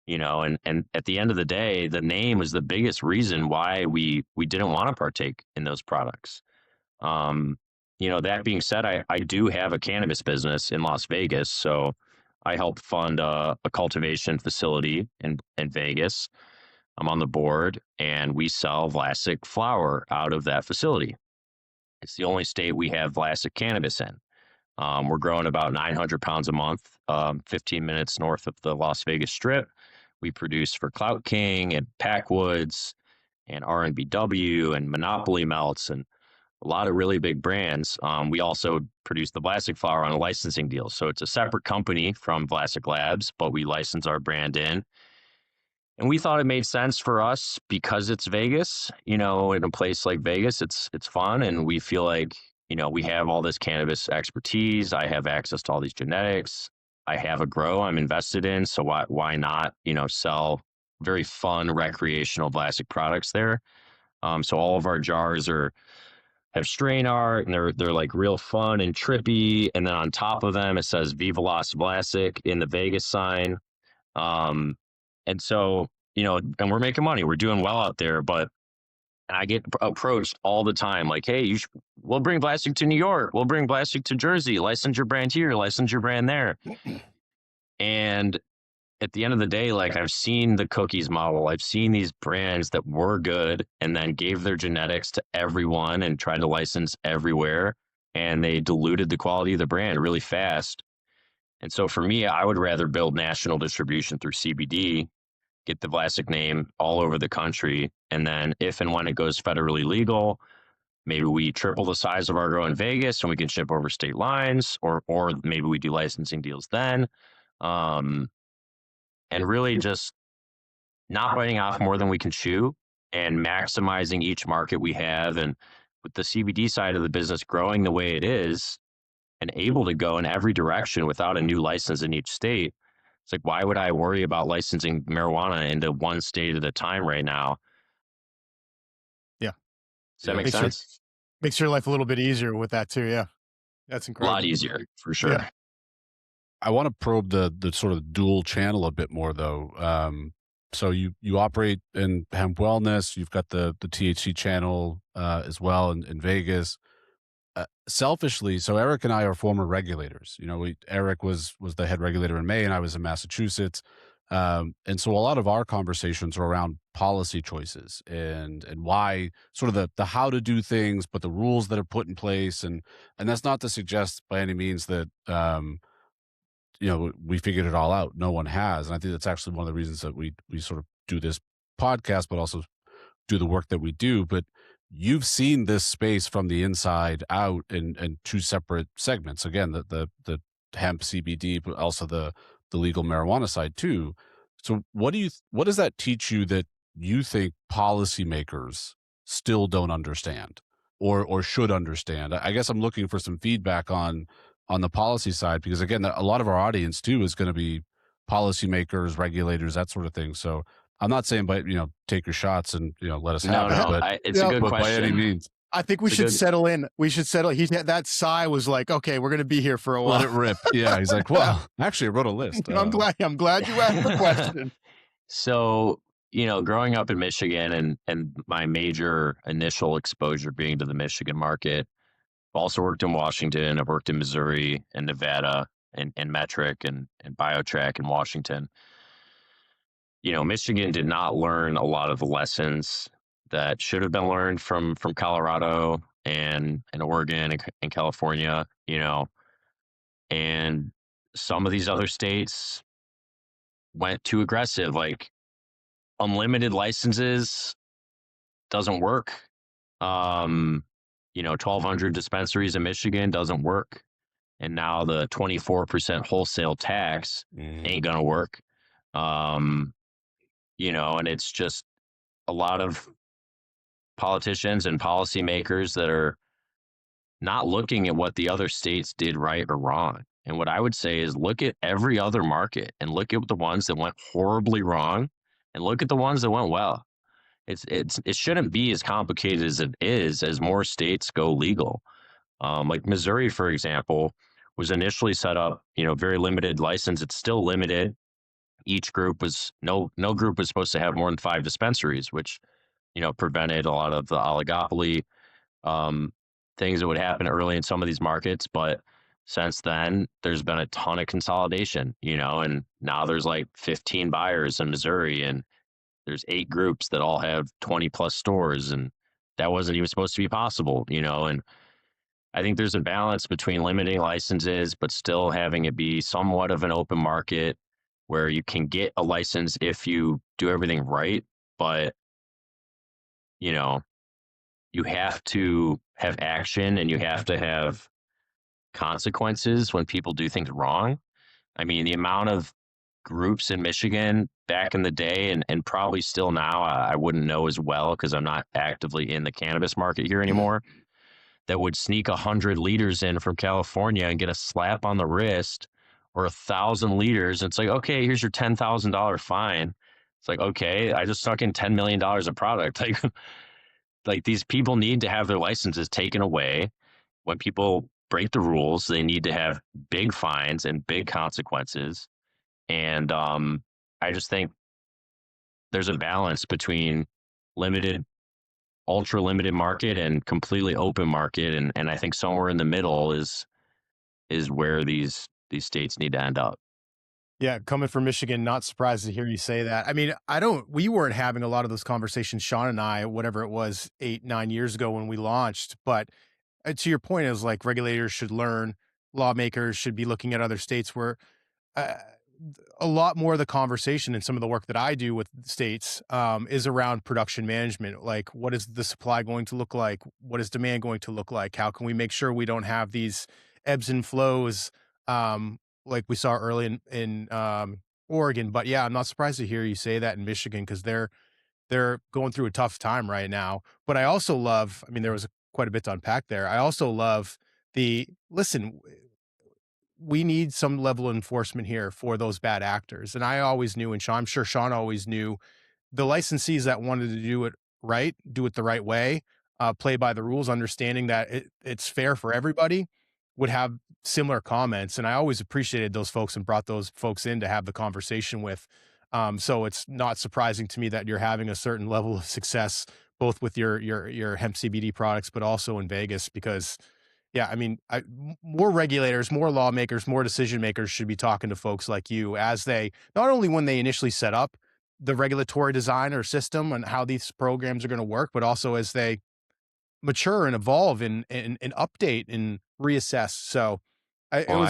And at the end of the day, the name is the biggest reason why we didn't want to partake in those products. That being said, I do have a cannabis business in Las Vegas. So I help fund a cultivation facility in Vegas. I'm on the board, and we sell Vlasic flower out of that facility. It's the only state we have Vlasic cannabis in. We're growing about 900 pounds a month, 15 minutes north of the Las Vegas Strip. We produce for Clout King and Packwoods and R&BW and Monopoly Melts and a lot of really big brands. We also produce the Vlasic flower on a licensing deal. So it's a separate company from Vlasic Labs, but we license our brand in. And we thought it made sense for us because it's Vegas, in a place like Vegas, it's fun. And we feel like, we have all this cannabis expertise. I have access to all these genetics. I have a grow I'm invested in. So why not, sell very fun recreational Vlasic products there? So all of our jars have strain art, and they're like real fun and trippy. And then on top of them, it says Viva Las Vlasic in the Vegas sign. And so, and we're making money. We're doing well out there, but I get approached all the time, like, hey, we'll bring Vlasic to New York. We'll bring Vlasic to Jersey. License your brand here. License your brand there. And at the end of the day, like, I've seen the cookies model. I've seen these brands that were good and then gave their genetics to everyone and tried to license everywhere. And they diluted the quality of the brand really fast. And so for me, I would rather build national distribution through CBD, get the Vlasic name all over the country. And then if and when it goes federally legal, maybe we triple the size of our grow in Vegas and we can ship over state lines, or maybe we do licensing deals then. And really just not biting off more than we can chew and maximizing each market we have. And with the CBD side of the business growing the way it is and able to go in every direction without a new license in each state, it's like, why would I worry about licensing marijuana into one state at a time right now? Yeah. Does that make sense? Makes your life a little bit easier with that too. Yeah. That's incredible. A lot easier, for sure. Yeah. I want to probe the sort of dual channel a bit more, though. So you operate in hemp wellness. You've got the THC channel as well in Vegas. Selfishly, so Erik and I are former regulators. Erik was the head regulator in Maine, and I was in Massachusetts. And so a lot of our conversations are around policy choices and why, sort of the how to do things, but the rules that are put in place. And that's not to suggest by any means that we figured it all out. No one has. And I think that's actually one of the reasons that we sort of do this podcast, but also do the work that we do. But you've seen this space from the inside out in two separate segments. Again, the hemp CBD, but also the legal marijuana side too. So what does that teach you that you think policymakers still don't understand or should understand? I guess I'm looking for some feedback on the policy side, because again, a lot of our audience too is going to be policymakers, regulators, that sort of thing. So I'm not saying, but take your shots and let us have it. But it's a good question. By any means, I think we should settle in. We should settle. That sigh was like, okay, we're going to be here for a while. Let it rip. Yeah, he's like, well, actually, I wrote a list. I'm glad you asked the question. So, growing up in Michigan and my major initial exposure being to the Michigan market, I've also worked in Washington. I've worked in Missouri and Nevada and Metric and BioTrack in Washington. Michigan did not learn a lot of the lessons that should have been learned from Colorado and Oregon and California, and some of these other states went too aggressive, like unlimited licenses doesn't work. 1,200 dispensaries in Michigan doesn't work. And now the 24% wholesale tax ain't going to work. And it's just a lot of politicians and policymakers that are not looking at what the other states did right or wrong. And what I would say is look at every other market and look at the ones that went horribly wrong and look at the ones that went well. It shouldn't be as complicated as it is as more states go legal. Like Missouri, for example, was initially set up, very limited license. It's still limited. Each group was no group was supposed to have more than 5 dispensaries, which, prevented a lot of the oligopoly things that would happen early in some of these markets. But since then, there's been a ton of consolidation, and now there's like 15 buyers in Missouri, and there's 8 groups that all have 20 plus stores, and that wasn't even supposed to be possible, and I think there's a balance between limiting licenses, but still having it be somewhat of an open market where you can get a license if you do everything right. But, you have to have action and you have to have consequences when people do things wrong. I mean, the amount of groups in Michigan back in the day and probably still now, I wouldn't know as well because I'm not actively in the cannabis market here anymore, that would sneak 100 liters in from California and get a slap on the wrist or 1,000 liters. It's like, okay, here's your $10,000 fine. It's like, okay, I just stuck in $10 million of product. Like these people need to have their licenses taken away. When people break the rules, they need to have big fines and big consequences. And I just think there's a balance between limited, ultra limited market and completely open market. And I think somewhere in the middle is where these states need to end up. Yeah, coming from Michigan, not surprised to hear you say that. I mean, we weren't having a lot of those conversations, Shawn and I, whatever it was, 8-9 years ago when we launched. But to your point, is like regulators should learn, lawmakers should be looking at other states where uh, a lot more of the conversation and some of the work that I do with states is around production management. Like, what is the supply going to look like? What is demand going to look like? How can we make sure we don't have these ebbs and flows like we saw early in Oregon? But yeah, I'm not surprised to hear you say that in Michigan because they're going through a tough time right now. But I also love, I mean, there was quite a bit to unpack there. I also love listen, we need some level of enforcement here for those bad actors. And I always knew, and I'm sure Shawn always knew, the licensees that wanted to do it right, do it the right way, play by the rules, understanding that it's fair for everybody, would have similar comments. And I always appreciated those folks and brought those folks in to have the conversation with. So it's not surprising to me that you're having a certain level of success, both with your hemp CBD products, but also in Vegas, because yeah, I mean, more regulators, more lawmakers, more decision makers should be talking to folks like you as they, not only when they initially set up the regulatory design or system and how these programs are going to work, but also as they mature and evolve and update and reassess. So Well,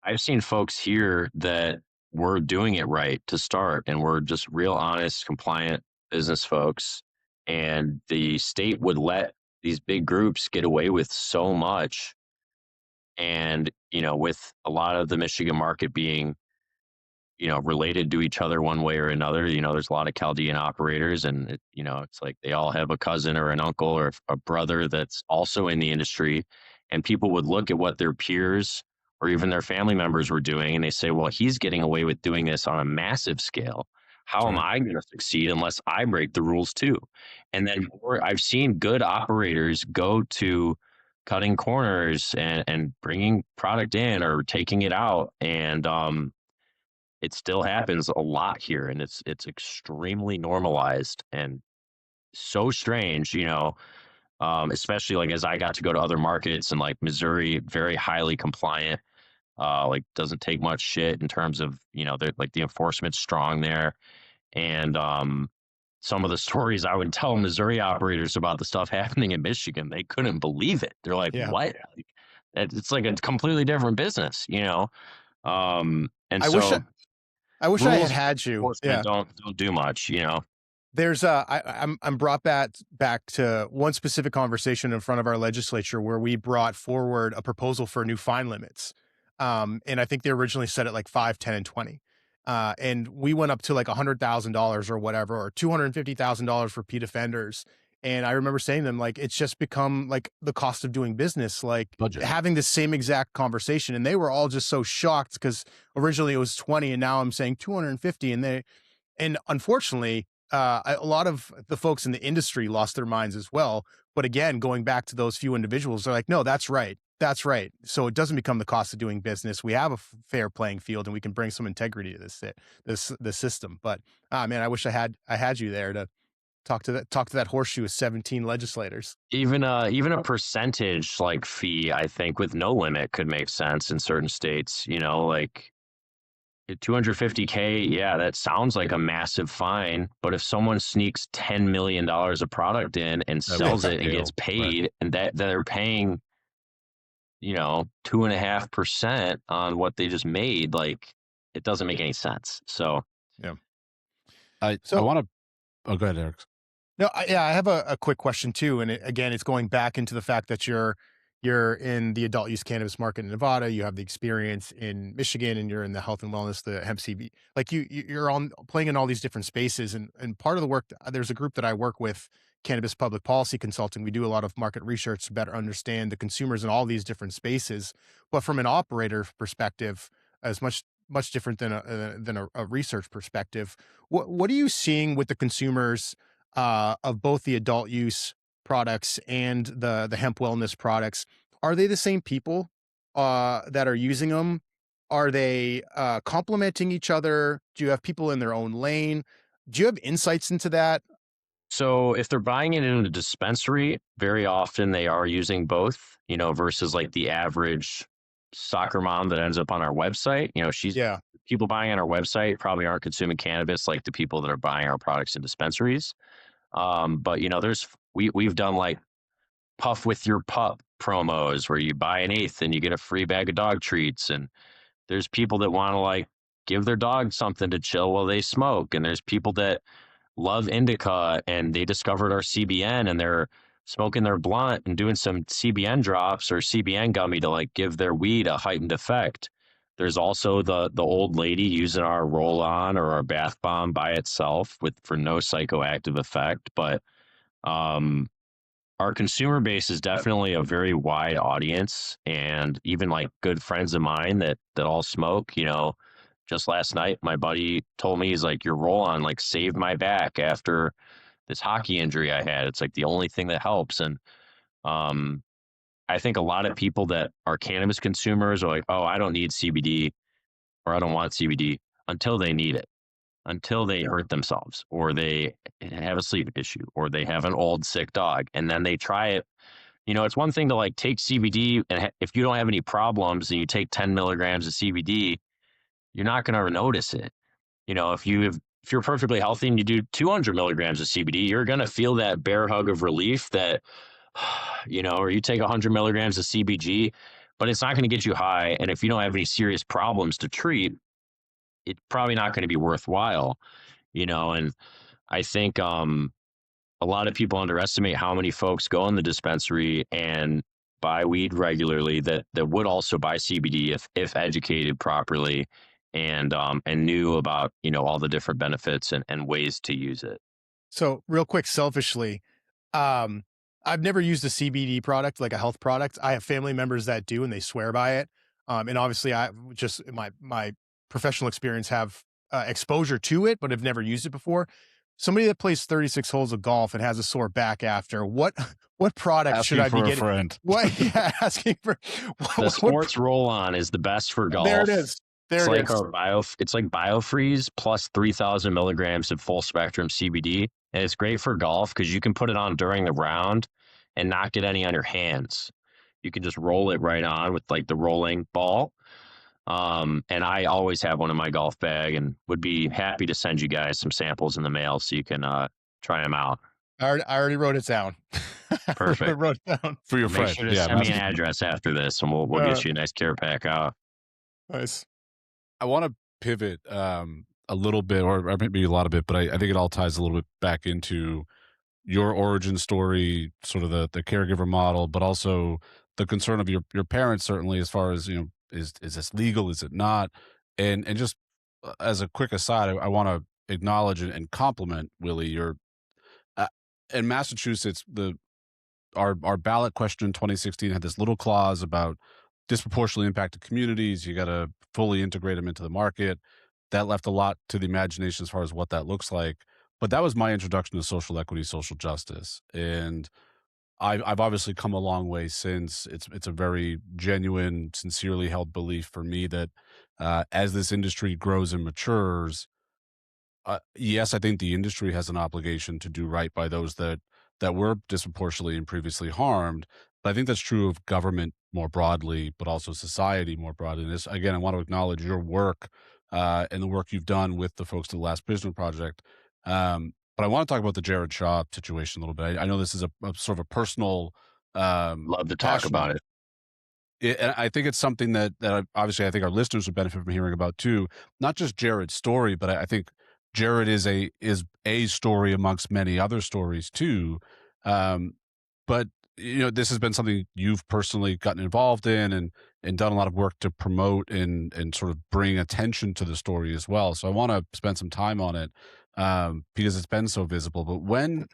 I've seen folks here that were doing it right to start, and we're just real honest, compliant business folks, and the state would let these big groups get away with so much. And with a lot of the Michigan market being related to each other one way or another, there's a lot of Chaldean operators, and it's like they all have a cousin or an uncle or a brother that's also in the industry, and people would look at what their peers or even their family members were doing, and they say, well, he's getting away with doing this on a massive scale. How am I going to succeed unless I break the rules too? And then I've seen good operators go to cutting corners and bringing product in or taking it out, and it still happens a lot here, and it's extremely normalized and so strange, especially like as I got to go to other markets, and like Missouri, very highly compliant, like doesn't take much shit in terms of, they're like the enforcement's strong there. And some of the stories I would tell Missouri operators about the stuff happening in Michigan, they couldn't believe it. They're like, what? Like, it's like a completely different business, and I wish I had you. Yeah. Don't do much, There's I'm brought back to one specific conversation in front of our legislature where we brought forward a proposal for new fine limits. And I think they originally set it like 5, 10, and 20. And we went up to like $100,000 or whatever, or $250,000 for repeat offenders. And I remember saying to them, like, it's just become like the cost of doing business, like Budget. having the same exact conversation. And they were all just so shocked because originally it was 20 and now I'm saying 250. And unfortunately, a lot of the folks in the industry lost their minds as well. But again, going back to those few individuals, they're like, no, that's right. That's right. So it doesn't become the cost of doing business. We have a fair playing field and we can bring some integrity to this system. But man, I wish I had you there to talk to that horseshoe of 17 legislators. Even a percentage like fee, I think, with no limit could make sense in certain states, like $250K, yeah, that sounds like a massive fine. But if someone sneaks $10 million of product in and sells it and gets paid, and that they're paying, 2.5% on what they just made, like it doesn't make any sense. So yeah, I want to. Oh, go ahead, Erik. No, I have a quick question too, and again, it's going back into the fact that you're in the adult use cannabis market in Nevada. You have the experience in Michigan, and you're in the health and wellness, the hemp CBD. Like you're playing in all these different spaces, and part of the work. There's a group that I work with, Cannabis Public Policy Consulting. We do a lot of market research to better understand the consumers in all these different spaces. But from an operator perspective, as much different than a research perspective. What are you seeing with the consumers of both the adult use products and the hemp wellness products? Are they the same people that are using them? Are they complementing each other? Do you have people in their own lane? Do you have insights into that? So if they're buying it in a dispensary, very often they are using both, versus like the average soccer mom that ends up on our website. Yeah. People buying on our website probably aren't consuming cannabis like the people that are buying our products in dispensaries. But we've done like puff with your pup promos where you buy an eighth and you get a free bag of dog treats. And there's people that want to like give their dog something to chill while they smoke. And there's people that love indica and they discovered our CBN and they're smoking their blunt and doing some CBN drops or CBN gummy to like give their weed a heightened effect. There's also the old lady using our roll on or our bath bomb by itself for no psychoactive effect. But our consumer base is definitely a very wide audience, and even like good friends of mine that all smoke. Just last night, my buddy told me, he's like, your roll on like saved my back after this hockey injury I had. It's like the only thing that helps. And I think a lot of people that are cannabis consumers are like, oh, I don't need CBD or I don't want CBD until they need it, until they hurt themselves or they have a sleep issue or they have an old sick dog. And then they try it. It's one thing to like take CBD and if you don't have any problems and you take 10 milligrams of CBD, you're not going to notice it. If you're perfectly healthy and you do 200 milligrams of CBD, you're going to feel that bear hug of relief that, or you take 100 milligrams of CBG, but it's not going to get you high. And if you don't have any serious problems to treat, it's probably not going to be worthwhile, and I think a lot of people underestimate how many folks go in the dispensary and buy weed regularly that would also buy CBD if educated properly and knew about all the different benefits and ways to use it. So real quick, selfishly, I've never used a CBD product, like a health product. I have family members that do, and they swear by it. And obviously I just, my professional experience have exposure to it, but have never used it before. Somebody that plays 36 holes of golf and has a sore back after, what product should I be getting? Friend. What? Yeah, asking for the sports roll on is the best for golf. There it is. It's like BioFreeze plus 3,000 milligrams of full spectrum CBD. And it's great for golf because you can put it on during the round and not get any on your hands. You can just roll it right on with like the rolling ball. And I always have one in my golf bag and would be happy to send you guys some samples in the mail so you can try them out. I already wrote it down. Perfect. I wrote it down for your friend. Make sure to send me an address after this and we'll get you a nice care pack out. Nice. I want to pivot a little bit, or maybe a lot of it, but I think it all ties a little bit back into your origin story, sort of the caregiver model, but also the concern of your parents, certainly, as far as, is this legal? Is it not? And just as a quick aside, I want to acknowledge and compliment Willy. You're in Massachusetts. Our ballot question in 2016 had this little clause about disproportionately impacted communities. You got to fully integrate them into the market. That left a lot to the imagination as far as what that looks like. But that was my introduction to social equity, social justice, and I've obviously come a long way since. It's a very genuine, sincerely held belief for me that as this industry grows and matures, yes, I think the industry has an obligation to do right by those that were disproportionately and previously harmed. But I think that's true of government more broadly, but also society more broadly. And this, again, I want to acknowledge your work and the work you've done with the folks at the Last Prisoner Project. But I want to talk about the Jared Shaw situation a little bit. I know this is a sort of a personal love to talk about it. And I think it's something that obviously I think our listeners would benefit from hearing about too. Not just Jared's story, but I think Jared is a story amongst many other stories too. But this has been something you've personally gotten involved in and done a lot of work to promote and sort of bring attention to the story as well. So I want to spend some time on it because it's been so visible. But when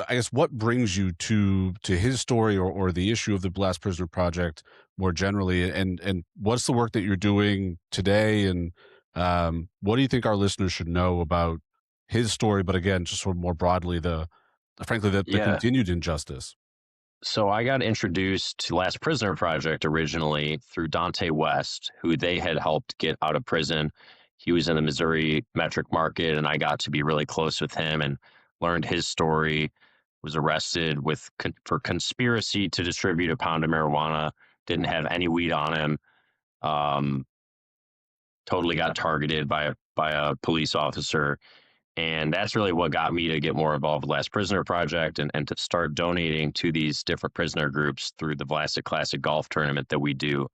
I guess what brings you to his story or the issue of the Last Prisoner Project more generally, and what's the work that you're doing today, and what do you think our listeners should know about his story? But again, just sort of more broadly, frankly the Yeah. continued injustice. So I got introduced to Last Prisoner Project originally through Dante West, who they had helped get out of prison. He was in the Missouri metric market, and I got to be really close with him and learned his story. Was arrested for conspiracy to distribute a pound of marijuana. Didn't have any weed on him. Totally got targeted by a police officer. And that's really what got me to get more involved with Last Prisoner Project and to start donating to these different prisoner groups through the Vlasic Classic Golf Tournament that we do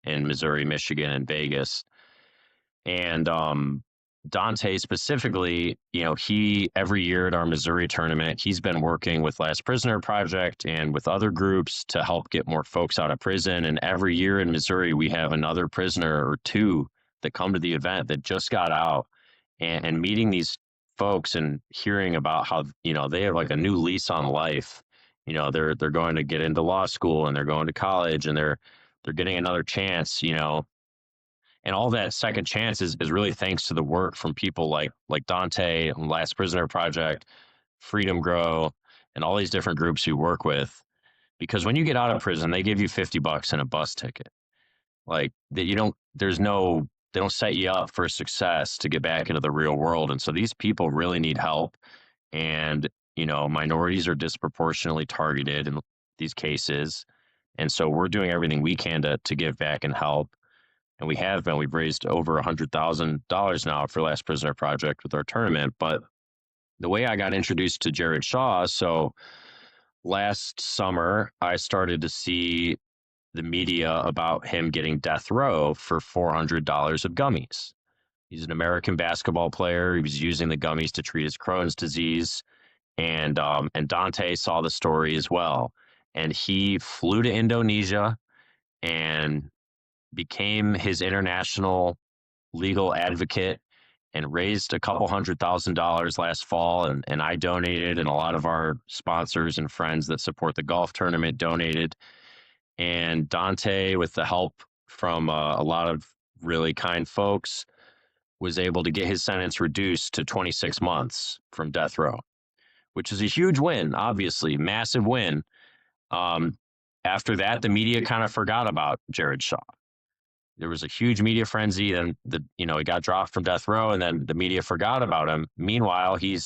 in Missouri, Michigan, and Vegas. And Dante specifically, he every year at our Missouri tournament, he's been working with Last Prisoner Project and with other groups to help get more folks out of prison. And every year in Missouri, we have another prisoner or two that come to the event that just got out, and meeting these folks and hearing about how they have like a new lease on life. They're going to get into law school, and they're going to college, and they're getting another chance, and all that second chance is really thanks to the work from people like Dante and Last Prisoner Project, Freedom Grow, and all these different groups we work with. Because when you get out of prison, they give you $50 and a bus ticket. Like that, they don't set you up for success to get back into the real world. And so these people really need help. And, minorities are disproportionately targeted in these cases. And so we're doing everything we can to give back and help. And we've raised over $100,000 now for Last Prisoner Project with our tournament. But the way I got introduced to Jared Shaw, so last summer, I started to see the media about him getting death row for $400 of gummies. He's an American basketball player. He was using the gummies to treat his Crohn's disease. And Dante saw the story as well. And he flew to Indonesia and became his international legal advocate and raised a couple $100,000 last fall. And I donated, and a lot of our sponsors and friends that support the golf tournament donated. And Dante, with the help from a lot of really kind folks, was able to get his sentence reduced to 26 months from death row, which is a huge win, obviously, massive win. After that, the media kind of forgot about Jared Shaw. There was a huge media frenzy, and he got dropped from death row, and then the media forgot about him. Meanwhile, he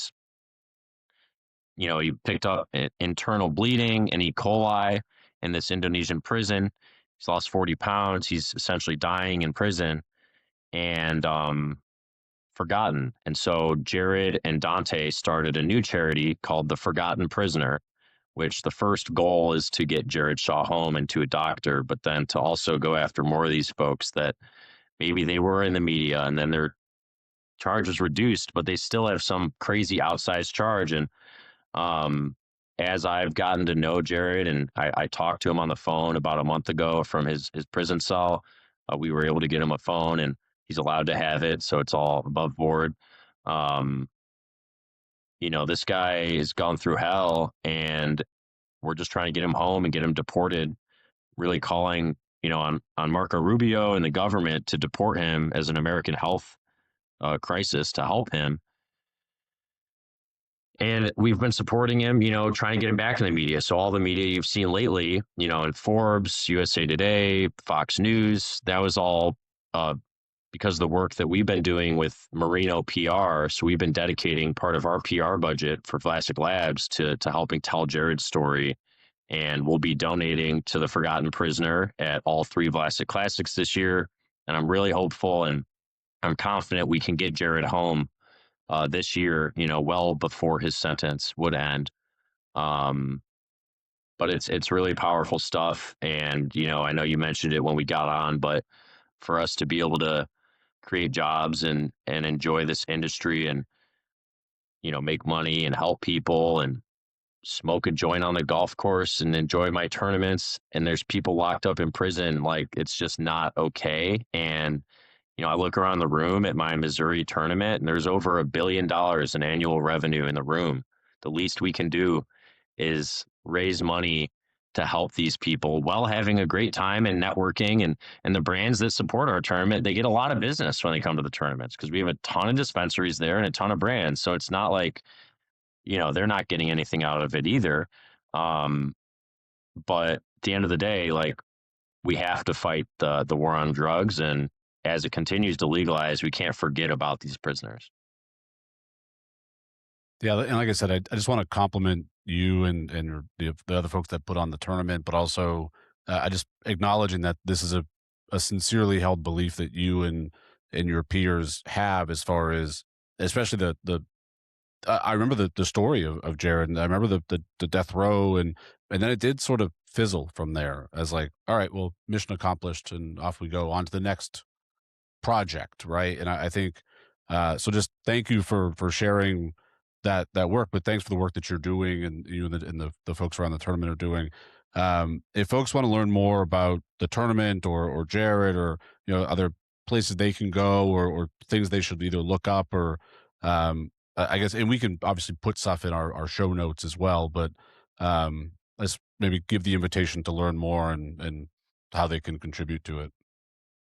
picked up internal bleeding and E. coli in this Indonesian prison. He's lost 40 pounds. He's essentially dying in prison and forgotten. And so Jared and Dante started a new charity called The Forgotten Prisoner, which the first goal is to get Jared Shaw home and to a doctor, but then to also go after more of these folks that maybe they were in the media and then their charge was reduced, but they still have some crazy outsized charge. And as I've gotten to know Jared, and I talked to him on the phone about a month ago from his prison cell, we were able to get him a phone, and he's allowed to have it, so it's all above board. This guy has gone through hell, and we're just trying to get him home and get him deported, really calling, on Marco Rubio and the government to deport him as an American health crisis to help him. And we've been supporting him, trying to get him back in the media. So all the media you've seen lately, in Forbes, USA Today, Fox News, that was all because of the work that we've been doing with Marino PR. So we've been dedicating part of our PR budget for Vlasic Labs to helping tell Jared's story. And we'll be donating to the Forgotten Prisoner at all 3 Vlasic Classics this year. And I'm really hopeful, and I'm confident we can get Jared home this year, well before his sentence would end. But it's really powerful stuff. And, I know you mentioned it when we got on, but for us to be able to create jobs and enjoy this industry and, make money and help people and smoke a joint on the golf course and enjoy my tournaments, and there's people locked up in prison, like, it's just not okay. And, I look around the room at my Missouri tournament, and there's over $1 billion in annual revenue in the room. The least we can do is raise money to help these people while having a great time and networking, and the brands that support our tournament, they get a lot of business when they come to the tournaments because we have a ton of dispensaries there and a ton of brands. So it's not like, they're not getting anything out of it either. But at the end of the day, like, we have to fight the war on drugs, and as it continues to legalize, we can't forget about these prisoners. Yeah, and like I said, I just want to compliment you and the other folks that put on the tournament, but also I just acknowledging that this is a sincerely held belief that you and your peers have, as far as, especially the I remember the story of Jared, and I remember the death row, and then it did sort of fizzle from there as like, all right, well, mission accomplished, and off we go on to the next project, right? And I think so. Just thank you for sharing that work, but thanks for the work that you're doing, and you and the folks around the tournament are doing. If folks want to learn more about the tournament or Jared, or other places they can go, or things they should either look up, or I guess, and we can obviously put stuff in our show notes as well, but let's maybe give the invitation to learn more and how they can contribute to it.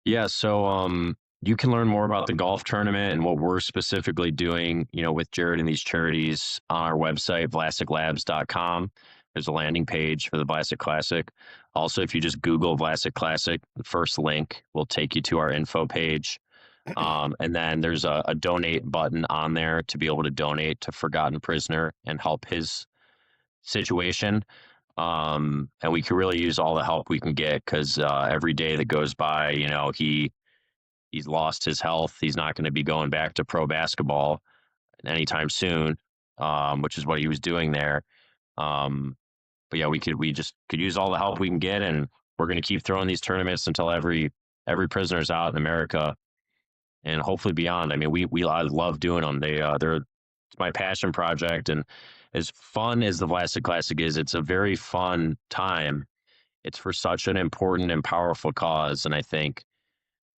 Yeah, so you can learn more about the golf tournament and what we're specifically doing, with Jared and these charities on our website, VlasicLabs.com. There's a landing page for the Vlasic Classic. Also, if you just Google Vlasic Classic, the first link will take you to our info page. And then there's a donate button on there to be able to donate to Forgotten Prisoner and help his situation. And we can really use all the help we can get, because every day that goes by, he's lost his health. He's not going to be going back to pro basketball anytime soon, which is what he was doing there. But yeah, we just could use all the help we can get, and we're going to keep throwing these tournaments until every prisoner's out in America, and hopefully beyond. I mean, I love doing them. They're it's my passion project, and as fun as the Vlasic Classic is, it's a very fun time. It's for such an important and powerful cause, and I think,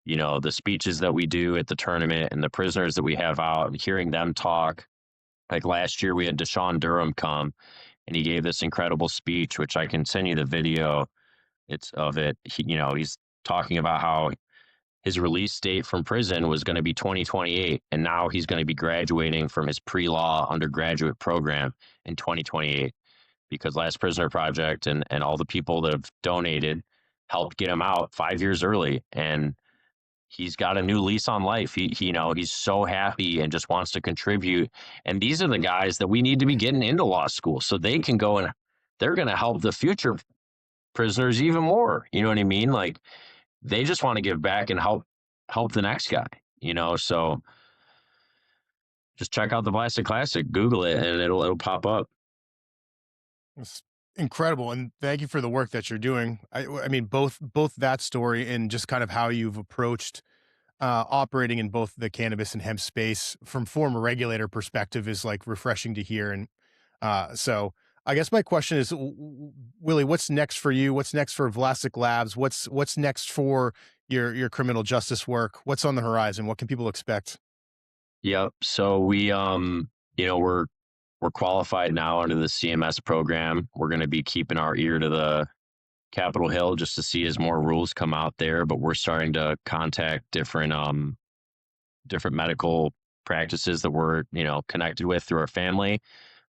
the speeches that we do at the tournament and the prisoners that we have out, and hearing them talk. Like last year, we had Deshaun Durham come, and he gave this incredible speech, which I can send you the video. It's of it. He's talking about how his release date from prison was going to be 2028, and now he's going to be graduating from his pre-law undergraduate program in 2028, because Last Prisoner Project and all the people that have donated helped get him out 5 years early, and he's got a new lease on life. He's so happy and just wants to contribute. And these are the guys that we need to be getting into law school, so they can go and they're going to help the future prisoners even more. You know what I mean? Like, they just want to give back and help the next guy, so just check out the Vlasic Classic, Google it, and it'll pop up. It's incredible, and thank you for the work that you're doing. I mean, both that story and just kind of how you've approached operating in both the cannabis and hemp space from former regulator perspective is like refreshing to hear. And so I guess my question is, Willy, what's next for you? What's next for Vlasic Labs? What's next for your criminal justice work? What's on the horizon? What can people expect? Yep. So we're qualified now under the CMS program. We're going to be keeping our ear to the Capitol Hill just to see as more rules come out there. But we're starting to contact different medical practices that we're connected with through our family,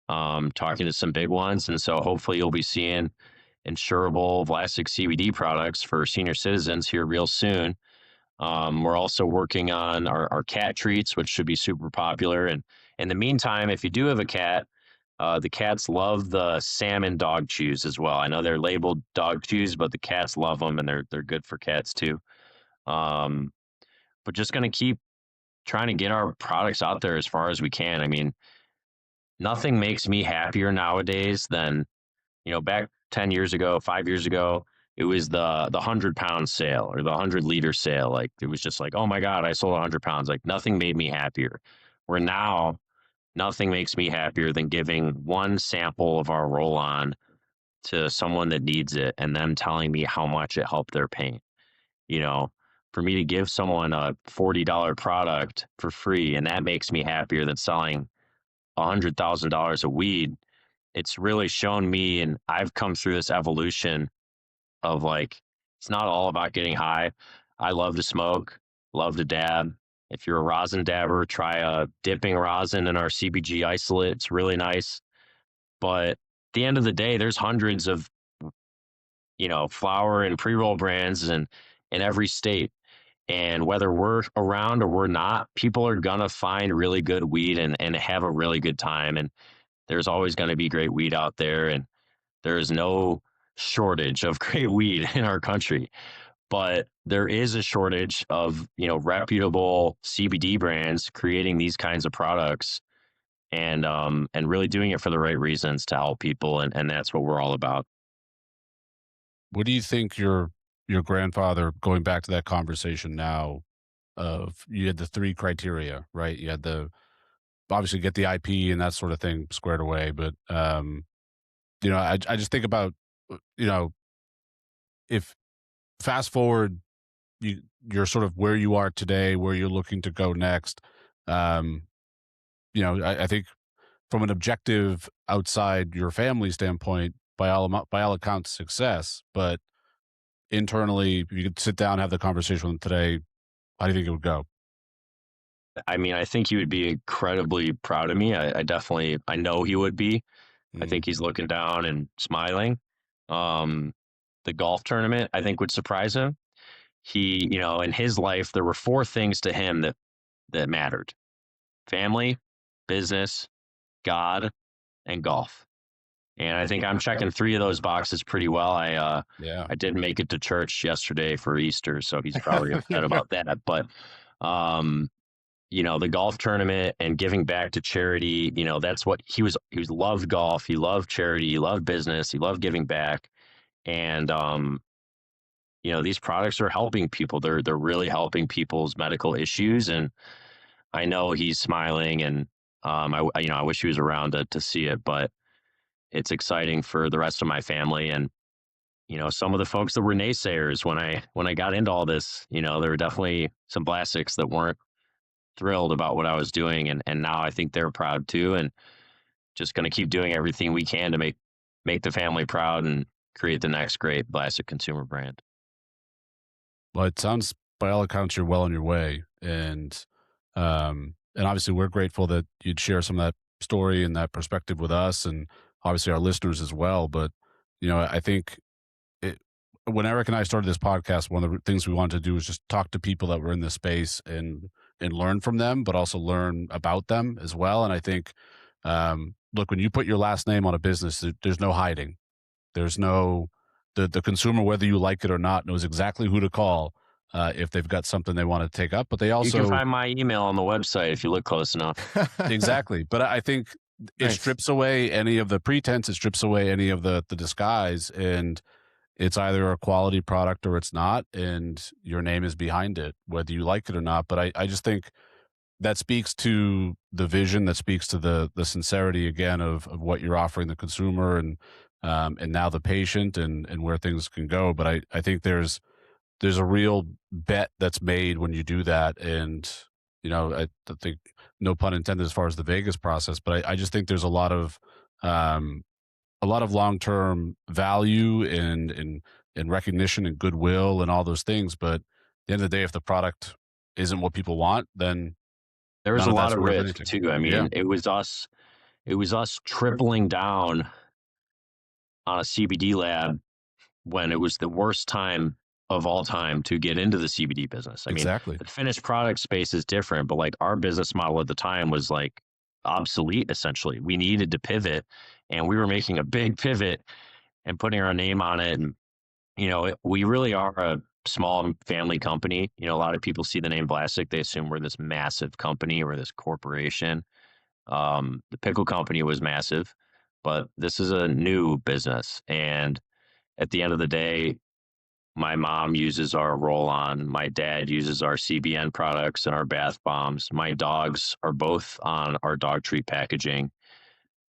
talking to some big ones. And so hopefully you'll be seeing insurable Vlasic CBD products for senior citizens here real soon. We're also working on our cat treats, which should be super popular. And in the meantime, if you do have a cat, the cats love the salmon dog chews as well. I know they're labeled dog chews, but the cats love them, and they're good for cats too. But just going to keep trying to get our products out there as far as we can. I mean, nothing makes me happier nowadays than, back 10 years ago, 5 years ago, it was the 100-pound sale or the 100-liter sale. Like, it was just like, oh my God, I sold 100 pounds. Like, nothing made me happier. Where now, nothing makes me happier than giving one sample of our roll-on to someone that needs it and them telling me how much it helped their pain. For me to give someone a $40 product for free, and that makes me happier than selling $100,000 of weed, it's really shown me, and I've come through this evolution of like, it's not all about getting high. I love to smoke, love to dab. If you're a rosin dabber, try dipping rosin in our CBG isolate. It's really nice. But at the end of the day, there's hundreds of, flower and pre-roll brands in every state. And whether we're around or we're not, people are gonna find really good weed and have a really good time. And there's always gonna be great weed out there. And there is no shortage of great weed in our country. But there is a shortage of, reputable CBD brands creating these kinds of products and really doing it for the right reasons to help people. And that's what we're all about. What do you think your grandfather, going back to that conversation now, of you had the three criteria, right? You had the obviously get the IP and that sort of thing squared away, but I just think about if fast forward you're sort of where you are today, where you're looking to go next. Um, I think from an objective outside your family standpoint, by all accounts, success. But internally, if you could sit down and have the conversation with them today, how do you think it would go? I mean, I think he would be incredibly proud of me. I know he would be. I Mm, think he's looking down and smiling. Um, the golf tournament, I think, would surprise him. He, in his life, there were four things to him that mattered: family, business, God, and golf. And I think I'm checking three of those boxes pretty well. yeah. I didn't make it to church yesterday for Easter, so he's probably upset about that. But um, the golf tournament and giving back to charity, that's what he loved golf, he loved charity, he loved business, he loved giving back. And these products are helping people. They're really helping people's medical issues. And I know he's smiling, and I wish he was around to see it, but it's exciting for the rest of my family. And some of the folks that were naysayers when I got into all this, there were definitely some Vlasics that weren't thrilled about what I was doing, and now I think they're proud too, and just going to keep doing everything we can to make the family proud and create the next great Vlasic consumer brand. Well, it sounds by all accounts you're well on your way, and obviously we're grateful that you'd share some of that story and that perspective with us, and obviously our listeners as well. But I think it, when Eric and I started this podcast, one of the things we wanted to do was just talk to people that were in this space and learn from them, but also learn about them as well. And I think, look, when you put your last name on a business, there's no hiding. There's no the consumer, whether you like it or not, knows exactly who to call if they've got something they want to take up. But they You can also find my email on the website if you look close enough. exactly. But I think it Nice. strips away any of the pretense. It strips away any of the disguise, and it's either a quality product or it's not, and your name is behind it, whether you like it or not. But I just think that speaks to the vision, that speaks to the sincerity again of what you're offering the consumer and now the patient and where things can go. But I think there's a real bet that's made when you do that. And, I think, no pun intended as far as the Vegas process, but I just think there's um, a lot of long-term value and recognition and goodwill and all those things. But at the end of the day, if the product isn't what people want, then There was none a of lot that's of worth risk anything. too. I Yeah, mean, it was us tripling down on a CBD lab when it was the worst time of all time to get into the CBD business. I mean, exactly. the finished product space is different, but like our business model at the time was like obsolete essentially. We needed to pivot, and we were making a big pivot and putting our name on it. And we really are a small family company. A lot of people see the name Vlasic, they assume we're this massive company or this corporation. The pickle company was massive, but this is a new business. And at the end of the day, my mom uses our roll on. My dad uses our CBN products and our bath bombs. My dogs are both on our dog treat packaging.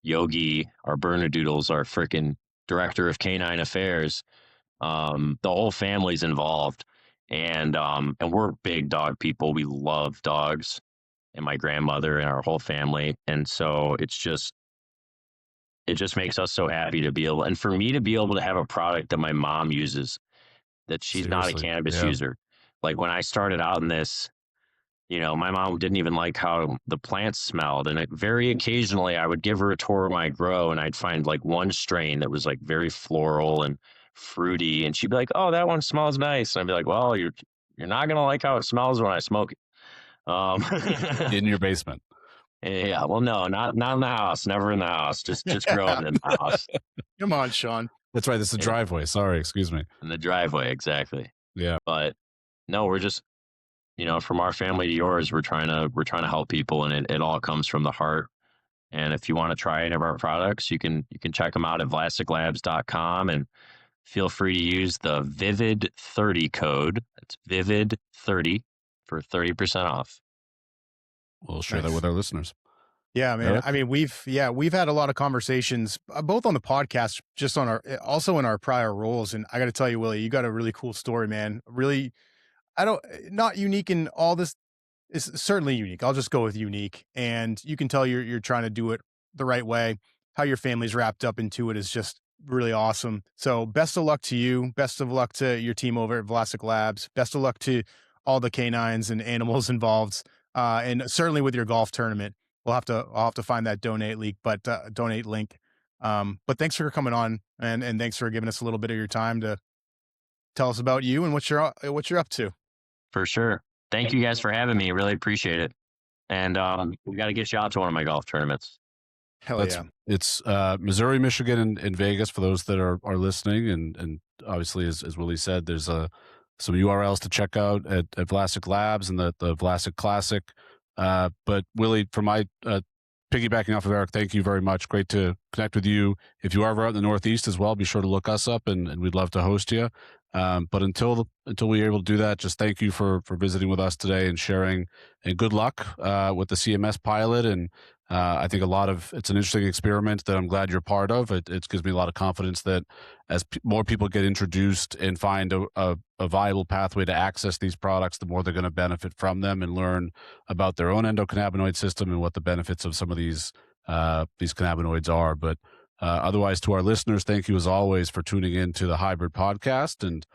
Yogi, our Bernedoodles, our freaking director of canine affairs. The whole family's involved. And we're big dog people. We love dogs, and my grandmother and our whole family. And so it's just it just makes us so happy to be able, and for me to be able to have a product that my mom uses, that she's not a Seriously, cannabis yeah. user. Like when I started out in this, my mom didn't even like how the plants smelled. And very occasionally I would give her a tour of my grow and I'd find like one strain that was like very floral and fruity. And she'd be like, "Oh, that one smells nice." And I'd be like, "Well, you're not going to like how it smells when I smoke it." In your basement. Yeah. Well, no, not in the house. Never in the house. Just grow it in the house. Come on, Shawn. That's right. This is a Yeah. driveway. Sorry, excuse me. In the driveway. Exactly. Yeah. But no, we're just, from our family to yours, we're trying to help people, and it all comes from the heart. And if you want to try any of our products, you can check them out at VlasicLabs.com, and feel free to use the Vivid30 code. That's Vivid30 for 30% off. We'll share that Nice. with our listeners. Yeah, man. Erik? I mean, we've had a lot of conversations, both on the podcast, just on also in our prior roles. And I got to tell you, Willie, you got a really cool story, man. Really, not unique in all this. It's certainly unique. I'll just go with unique. And you can tell you're trying to do it the right way. How your family's wrapped up into it is just really awesome. So best of luck to you. Best of luck to your team over at Vlasic Labs. Best of luck to all the canines and animals involved. And certainly with your golf tournament. I'll have to find that donate link. But thanks for coming on, and thanks for giving us a little bit of your time to tell us about you and what you're up to. For sure. Thank you guys for having me. Really appreciate it. And we got to get you out to one of my golf tournaments. Hell yeah. It's Missouri, Michigan, and Vegas for those that are listening. And obviously, as Willie said, there's some URLs to check out at Vlasic Labs and the Vlasic Classic. But Willie, for my piggybacking off of Erik, thank you very much. Great to connect with you. If you are ever out in the Northeast as well, be sure to look us up, and we'd love to host you. But until we're able to do that, just thank you for visiting with us today and sharing. And good luck with the CMS pilot. And I think it's an interesting experiment that I'm glad you're part of. It gives me a lot of confidence that as more people get introduced and find a viable pathway to access these products, the more they're going to benefit from them and learn about their own endocannabinoid system and what the benefits of some of these cannabinoids are. But otherwise, to our listeners, thank you as always for tuning in to the Hybrid Podcast. And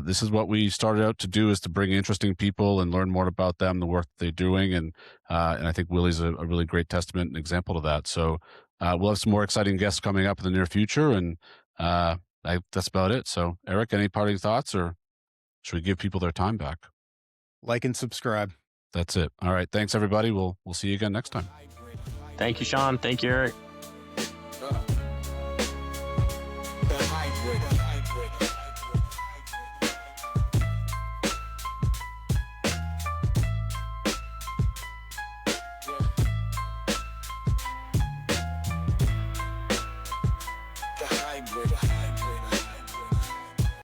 this is what we started out to do, is to bring interesting people and learn more about them, the work that they're doing. And I think Willie's a really great testament and example to that. So we'll have some more exciting guests coming up in the near future. And that's about it. So Erik, any parting thoughts, or should we give people their time back? Like and subscribe. That's it. All right. Thanks, everybody. We'll see you again next time. Thank you, Shawn. Thank you, Erik.